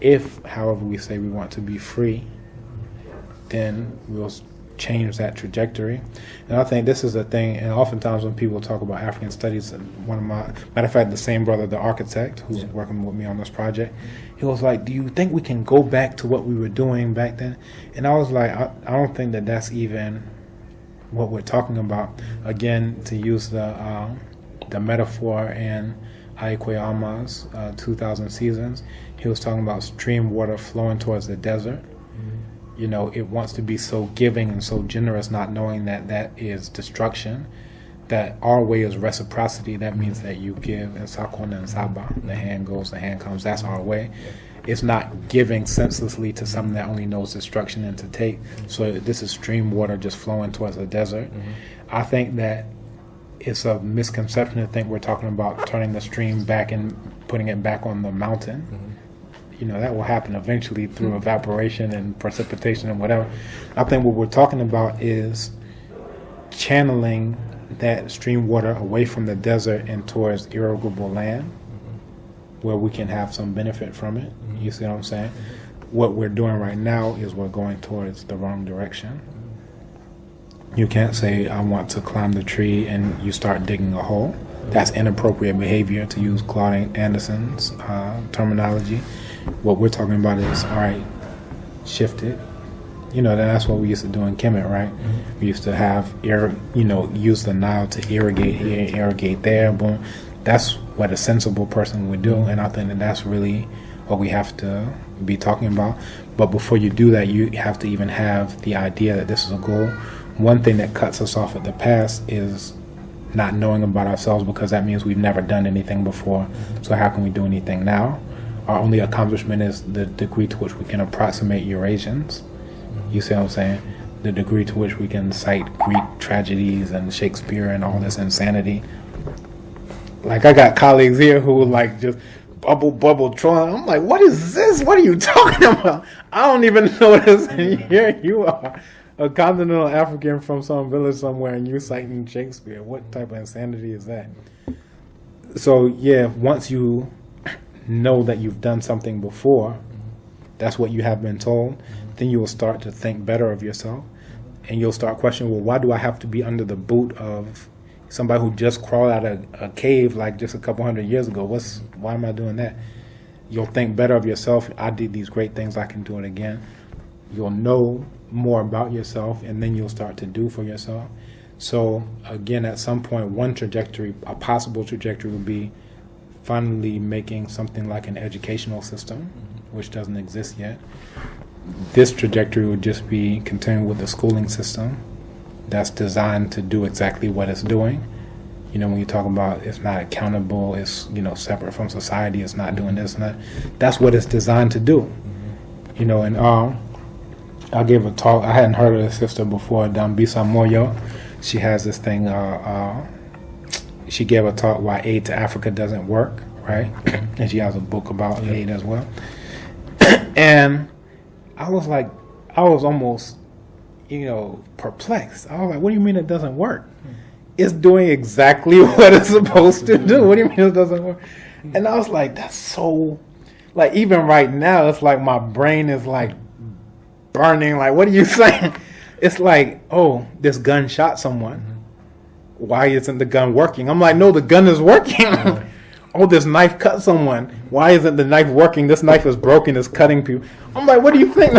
If, however, we say we want to be free, then we'll change that trajectory. And I think this is a thing, and oftentimes when people talk about African studies, matter of fact, the same brother, the architect, who's working with me on this project, he was like, do you think we can go back to what we were doing back then? And I was like, I don't think that that's even what we're talking about. Again, to use the metaphor in Aikweama's 2000 Seasons, he was talking about stream water flowing towards the desert. It wants to be so giving and so generous, not knowing that that is destruction. That our way is reciprocity. That means that you give in Sakon and Saba. The hand goes, the hand comes. That's our way. It's not giving senselessly to something that only knows destruction and to take. So this is stream water just flowing towards the desert. I think that it's a misconception to think we're talking about turning the stream back and putting it back on the mountain. That will happen eventually through evaporation and precipitation and whatever. I think what we're talking about is channeling that stream water away from the desert and towards irrigable land where we can have some benefit from it. You see what I'm saying? What we're doing right now is we're going towards the wrong direction. You can't say, I want to climb the tree, and you start digging a hole. That's inappropriate behavior, to use Claude Anderson's terminology. What we're talking about is, all right, shift it. That's what we used to do in Kemet, right? We used to have, use the Nile to irrigate here, irrigate there, boom. That's what a sensible person would do, and I think that that's really what we have to be talking about. But before you do that, you have to even have the idea that this is a goal. One thing that cuts us off at the past is not knowing about ourselves, because that means we've never done anything before. So how can we do anything now? Our only accomplishment is the degree to which we can approximate Eurasians. You see what I'm saying? The degree to which we can cite Greek tragedies and Shakespeare and all this insanity. Like, I got colleagues here who just bubble trolling. I'm like, what is this? What are you talking about? I don't even know this. And here you are, a continental African from some village somewhere, and you citing Shakespeare. What type of insanity is that? So yeah, once you know that you've done something before, that's what you have been told, then you will start to think better of yourself, and you'll start questioning, well, why do I have to be under the boot of somebody who just crawled out of a cave like just a couple hundred years ago? Why am I doing that? You'll think better of yourself. I did these great things, I can do it again. You'll know more about yourself, and then you'll start to do for yourself. So again, at some point, one trajectory, a possible trajectory, would be finally making something like an educational system, which doesn't exist yet. This trajectory would just be continuing with the schooling system that's designed to do exactly what it's doing. You know, when you talk about it's not accountable, it's, you know, separate from society, it's not doing this and that. That's what it's designed to do. You know, and I gave a talk. I hadn't heard of this sister before, Dambisa Moyo. She has this thing. She gave a talk why aid to Africa doesn't work, right? And she has a book about aid as well. And I was like, I was almost, you know, perplexed. I was like, what do you mean it doesn't work? It's doing exactly what it's supposed to do. What do you mean it doesn't work? And I was like, that's so, like, even right now, it's like my brain is like burning. Like, what are you saying? It's like, oh, this gun shot someone. Why isn't the gun working? I'm like, no, the gun is working. Oh, this knife cut someone. Why isn't the knife working? This knife is broken. It's cutting people. I'm like, what do you think?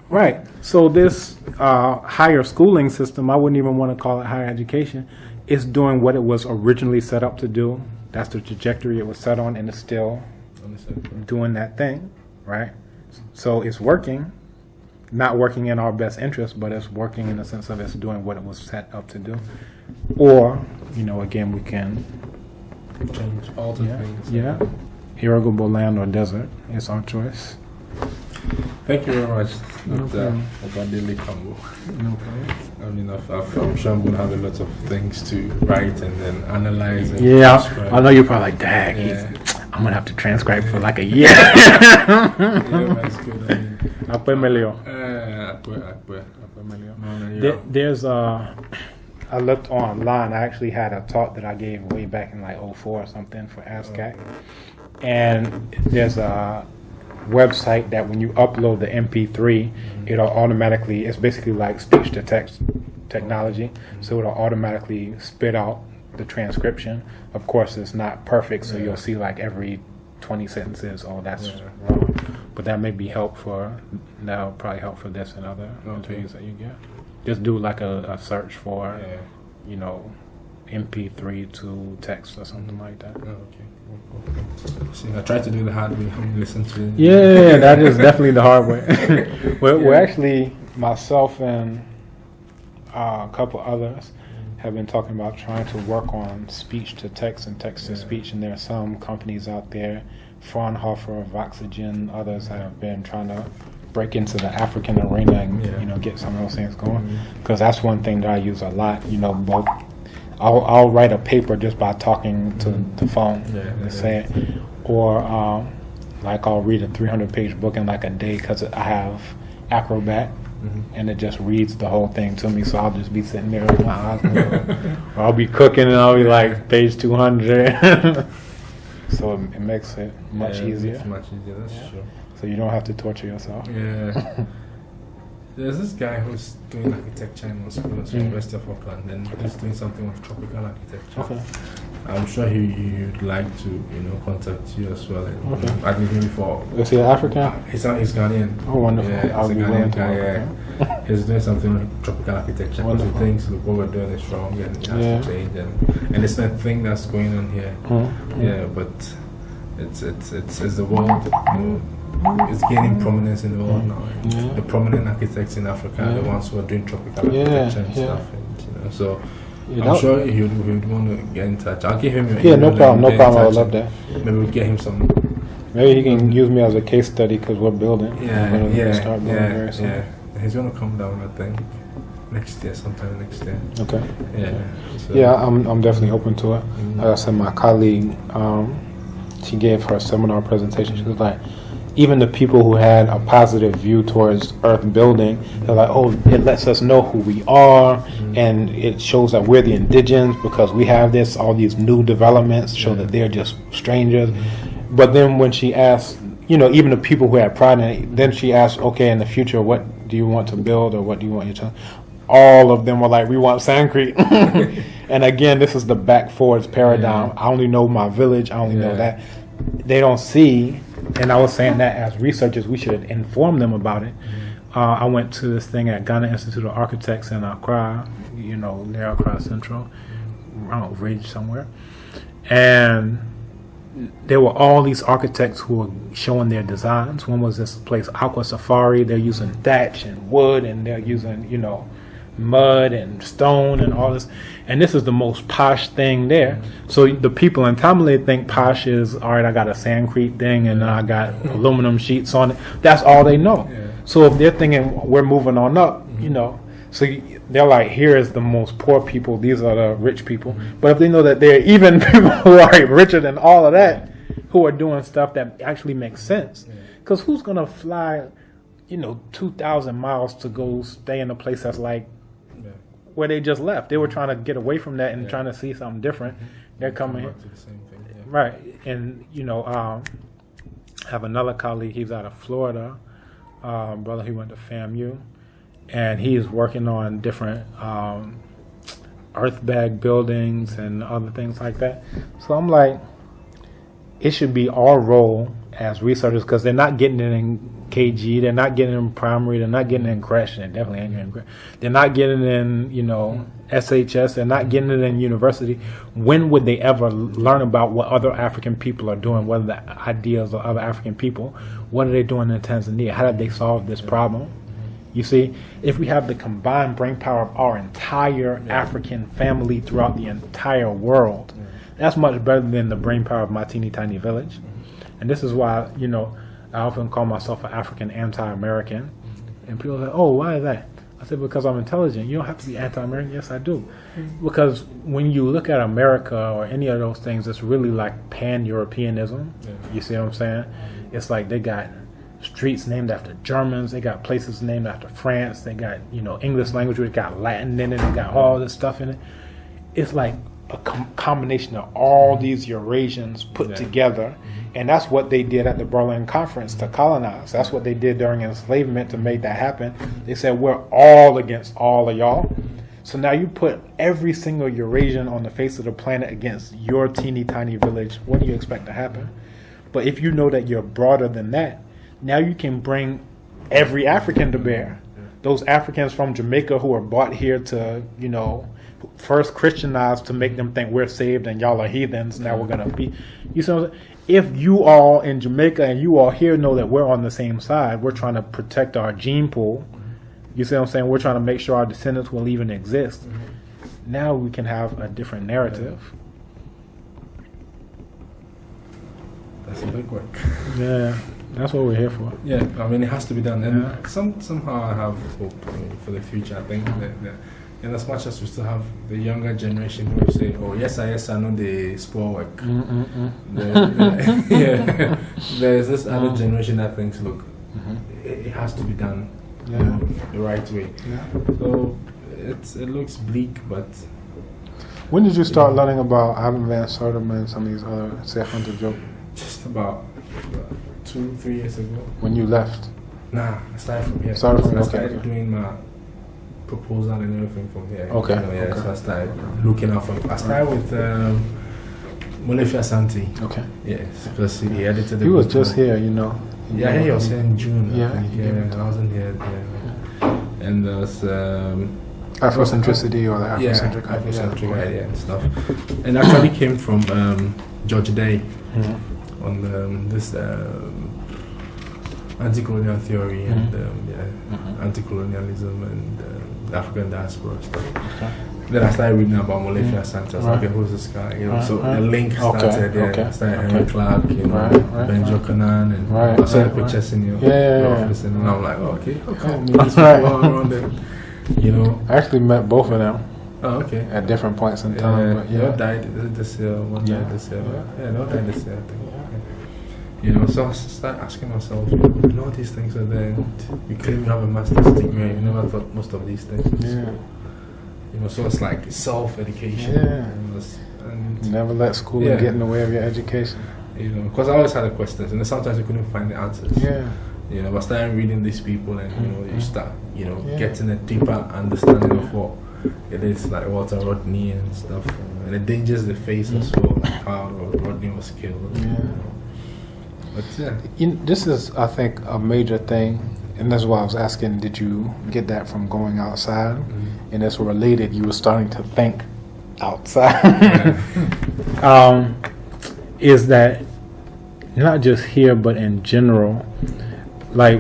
Right. So this higher schooling system, I wouldn't even want to call it higher education, is doing what it was originally set up to do. That's the trajectory it was set on, and it's still doing that thing, right? So it's working, not working in our best interest, but it's working in the sense of it's doing what it was set up to do. Or, you know, again, we can change, alter things. Yeah. Irrigable land or desert is our choice. Thank you very much, No Dr. problem. Obadele Kambon. No problem. I mean, I'm sure I'm going to have a lot of things to write and then analyze. And Yeah, transcribe. I know you're probably like, dang, Yeah. I'm going to have to transcribe for like a year. Yeah, that's good. I mean, There's I looked online. I actually had a talk that I gave way back in like 04 or something for ASCAC. And there's a website that when you upload the MP3, it'll automatically, it's basically like speech to text technology. So it'll automatically spit out the transcription. Of course, it's not perfect, so you'll see like every 20 sentences, oh, that's wrong. But that may be that'll probably help for this and other interviews that you get. Just do like a search for, you know, MP3 to text or something like that. See, I tried to do the hard way. Listen to it. Yeah, that is definitely the hard way. We're actually, myself and a couple others have been talking about trying to work on speech to text and text to speech, and there are some companies out there, Fraunhofer, Voxygen, others have been trying to break into the African arena and you know, get some of those things going, because that's one thing that I use a lot. You know, both I'll write a paper just by talking to the phone and say it, or like I'll read a 300-page book in like a day because I have Acrobat. And it just reads the whole thing to me, so I'll just be sitting there with my eyes closed. Or I'll be cooking and I'll be like, page 200. So it makes it much easier. It's much easier, that's true. So you don't have to torture yourself. Yeah. There's this guy who's doing architecture in school at the University of Auckland, and he's doing something with tropical architecture. Okay. I'm sure he'd like to, you know, contact you as well. And I've been here before. Is he African? He's Ghanaian. Oh, wonderful. Yeah, I'll he's a be willing Ghanaian to guy. work Yeah. He's doing something with tropical architecture because he Wonderful. thinks look, what we're doing is wrong and it has to change, and it's that thing that's going on here. Yeah, but it's the world. You know, it's gaining prominence in the world now. The prominent architects in Africa are the ones who are doing tropical architecture and stuff. And, you know, so I'm sure he would want to get in touch. I'll give him your email. no problem. I would love that. Maybe we'll get him some. Maybe he can use me as a case study because we're building. Start building very soon. Yeah. He's going to come down, I think, sometime next year. Okay. Yeah. So. Yeah, I'm definitely open to it. Like I said, my colleague, she gave her seminar presentation. She was like, even the people who had a positive view towards earth building, they're like, oh, it lets us know who we are, and it shows that we're the indigenous because we have all these new developments show that they're just strangers. But then when she asked, you know, even the people who had pride in it, then she asked, okay, in the future, what do you want to build or what do you want your child? All of them were like, we want Sandcrete. And again, this is the backwards paradigm. I only know my village. I only know that. They don't see, and I was saying that as researchers, we should inform them about it. I went to this thing at Ghana Institute of Architects in Accra, you know, near Accra Central, around Ridge somewhere. And there were all these architects who were showing their designs. One was this place, Aqua Safari. They're using thatch and wood, and they're using, mud and stone and all this. And this is the most posh thing there. So the people in Tamale think posh is, all right, I got a sandcrete thing and I got aluminum sheets on it. That's all they know. Yeah. So if they're thinking we're moving on up, so they're like, here is the most poor people. These are the rich people. But if they know that there are even people who are richer than all of that, who are doing stuff that actually makes sense. Because who's going to fly, 2,000 miles to go stay in a place that's like where they just left? They were trying to get away from that and trying to see something different. They're coming here. To the same thing, yeah. Right. And, I have another colleague. He's out of Florida. Brother, he went to FAMU. And he's working on different earth bag buildings and other things like that. So I'm like, it should be our role as researchers, because they're not getting it in KG, they're not getting it in primary, they're not getting it in creche, they definitely ain't getting it in creche. They're not getting it in, SHS, they're not getting it in university. When would they ever learn about what other African people are doing, what are the ideas of other African people? What are they doing in Tanzania? How did they solve this problem? You see, if we have the combined brain power of our entire African family throughout the entire world, that's much better than the brain power of my teeny tiny village. And this is why, I often call myself an African anti-American. And people say, oh, why is that? I said, because I'm intelligent. You don't have to be anti-American. Yes, I do. Because when you look at America or any of those things, it's really like pan-Europeanism. You see what I'm saying? It's like they got streets named after Germans. They got places named after France. They got, English language. They got Latin in it. They got all this stuff in it. It's like a combination of all these Eurasians put together. And that's what they did at the Berlin Conference to colonize. That's what they did during enslavement to make that happen. They said, we're all against all of y'all. So now you put every single Eurasian on the face of the planet against your teeny tiny village. What do you expect to happen? But if you know that you're broader than that, now you can bring every African to bear. Those Africans from Jamaica who are brought here to, first Christianized to make them think we're saved and y'all are heathens. Now we're going to be, you see what I'm saying? If you all in Jamaica and you all here know that we're on the same side, we're trying to protect our gene pool. You see what I'm saying? We're trying to make sure our descendants will even exist. Now we can have a different narrative. That's a big work. Yeah, that's what we're here for. Yeah, it has to be done. And somehow I have hope for the future. I think that and as much as we still have the younger generation who will say, oh, yes, I know the sport work. There's this other generation that thinks, look, it has to be done the right way. So it looks bleak, but... When did you start learning about Allen Van Sertima and some of these other, say, Hunter Joe? Just about 2-3 years ago. When you left? Nah, I started from here. I started doing my proposal and everything from here. Okay. So I started looking out from. I started with Molefi Asante. Okay. Yes, because he edited the He was book. just here, He was here in June. Yeah, I wasn't here. And there's Afrocentricity or the Afrocentric Afrocentric idea and stuff. And actually came from George Day on this anti-colonial theory and anti-colonialism and the African diaspora stuff. Then I started reading about Molefi Asante. I was like, okay, who's this guy? So the link started there. I started Henry Clark, Benjo Conan, and I saw the pictures in your office, and I'm like, oh, okay, okay, meet these people all around there. I actually met both of them. Oh, okay. At different points in time. But they all died this year, one died this year. Yeah, they all died this year, I think. So I started asking myself, all these things are there. You claim you have a master's degree, you never thought most of these things. So it's like self-education. And never let school get in the way of your education. Because I always had the questions, and then sometimes you couldn't find the answers. But I started reading these people, and you start, getting a deeper understanding of what it is, like Walter Rodney and stuff, and the dangers they face as well, like how Rodney was killed. But this is, I think, a major thing, and that's why I was asking, did you get that from going outside? And that's related, you were starting to think outside. is that not just here, but in general, like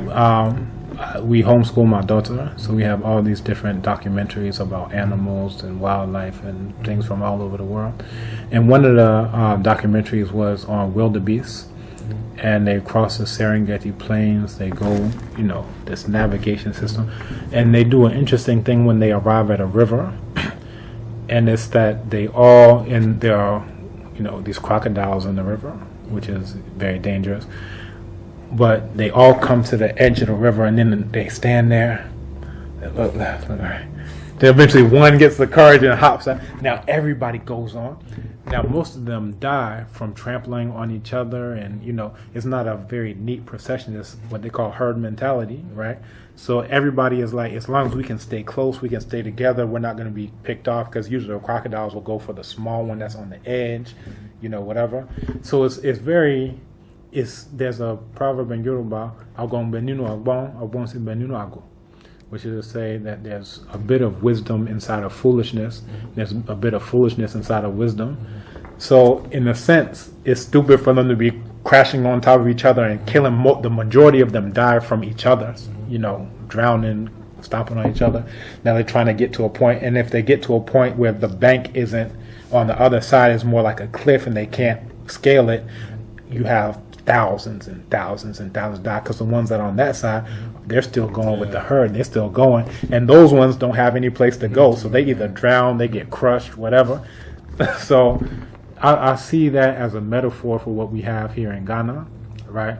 we homeschool my daughter, so we have all these different documentaries about animals and wildlife and things from all over the world. And one of the documentaries was on wildebeest, and they cross the Serengeti plains. They go, this navigation system, and they do an interesting thing when they arrive at a river, and it's that there are, these crocodiles in the river, which is very dangerous. But they all come to the edge of the river, and then they stand there. They look left, look right. Then eventually one gets the courage and hops out. Now everybody goes on. Now most of them die from trampling on each other, and it's not a very neat procession. It's what they call herd mentality, right? So everybody is like, as long as we can stay close, we can stay together, we're not going to be picked off, because usually the crocodiles will go for the small one that's on the edge, whatever. So there's a proverb in Yoruba, which is to say that there's a bit of wisdom inside of foolishness. There's a bit of foolishness inside of wisdom. So in a sense, it's stupid for them to be crashing on top of each other and killing. The majority of them die from each other, drowning, stomping on each other. Now they're trying to get to a point, and if they get to a point where the bank isn't on the other side, it's more like a cliff and they can't scale it, you have thousands and thousands and thousands die, because the ones that are on that side, they're still going with the herd, they're still going, and those ones don't have any place to go, so they either drown, they get crushed, whatever. So I see that as a metaphor for what we have here in Ghana, right?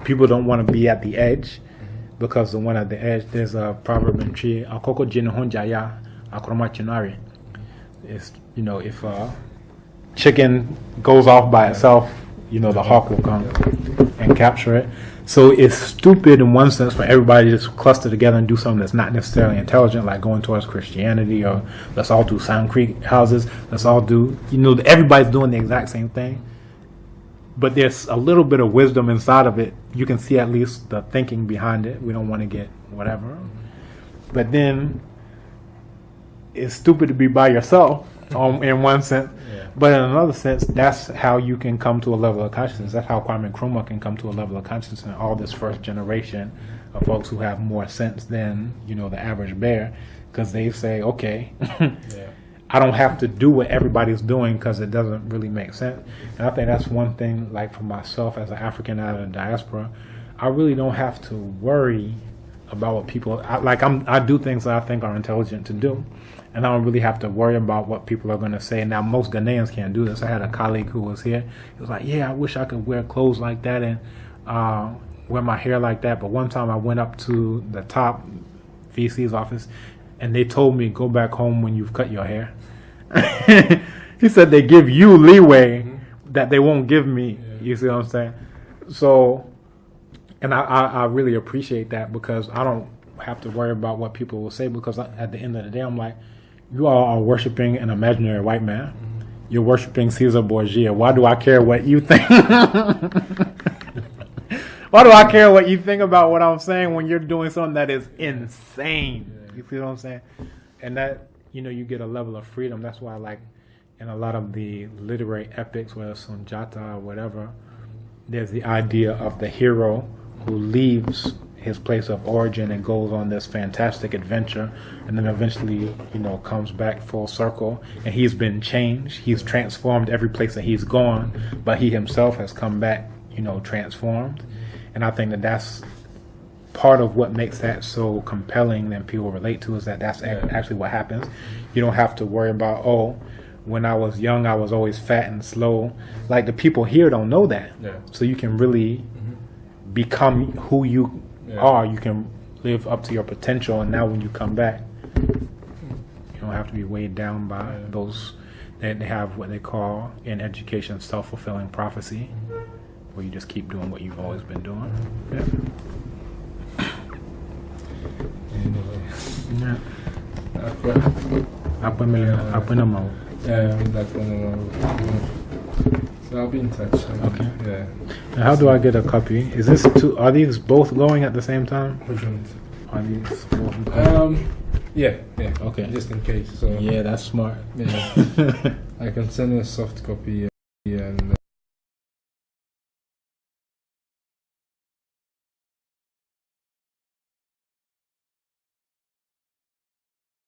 People don't want to be at the edge, because the one at the edge, there's a proverb in Chi, Akoko Jinahonjaya, Akroma Chinari. It's, if a chicken goes off by itself, the hawk will come and capture it. So it's stupid in one sense for everybody to just cluster together and do something that's not necessarily intelligent, like going towards Christianity, or let's all do Sound Creek houses, let's all do, everybody's doing the exact same thing. But there's a little bit of wisdom inside of it. You can see at least the thinking behind it. We don't want to get whatever. But then it's stupid to be by yourself in one sense. But in another sense, that's how you can come to a level of consciousness. That's how Kwame Nkrumah can come to a level of consciousness, and all this first generation of folks who have more sense than, the average bear, because they say, okay, I don't have to do what everybody's doing because it doesn't really make sense. And I think that's one thing, like for myself as an African out of the diaspora, I really don't have to worry about what people, I do things that I think are intelligent to do. And I don't really have to worry about what people are going to say. Now, most Ghanaians can't do this. I had a colleague who was here. He was like, I wish I could wear clothes like that and wear my hair like that. But one time I went up to the top VC's office, and they told me, go back home when you've cut your hair. He said they give you leeway that they won't give me. You see what I'm saying? So, and I really appreciate that, because I don't have to worry about what people will say, because at the end of the day, I'm like, you all are worshiping an imaginary white man. You're worshiping Caesar Borgia. Why do I care what you think? Why do I care what you think about what I'm saying when you're doing something that is insane? You see what I'm saying? And that, you get a level of freedom. That's why, like, in a lot of the literary epics, whether it's Sunjata or whatever, there's the idea of the hero who leaves his place of origin and goes on this fantastic adventure, and then eventually, comes back full circle, and he's been changed. He's transformed every place that he's gone, but he himself has come back, transformed. And I think that that's part of what makes that so compelling and people relate to, is that that's actually what happens. You don't have to worry about, when I was young, I was always fat and slow. Like, the people here don't know that. So you can really become who you are. You can live up to your potential, and now when you come back, you don't have to be weighed down by those. They have what they call in education self-fulfilling prophecy, where you just keep doing what you've always been doing. So I'll be in touch. Okay. Yeah. And how do I get a copy? Is this two? Are these both going at the same time? Which ones? Are these both? Yeah. Okay. Just in case. So yeah, that's smart. Yeah. I can send a soft copy, and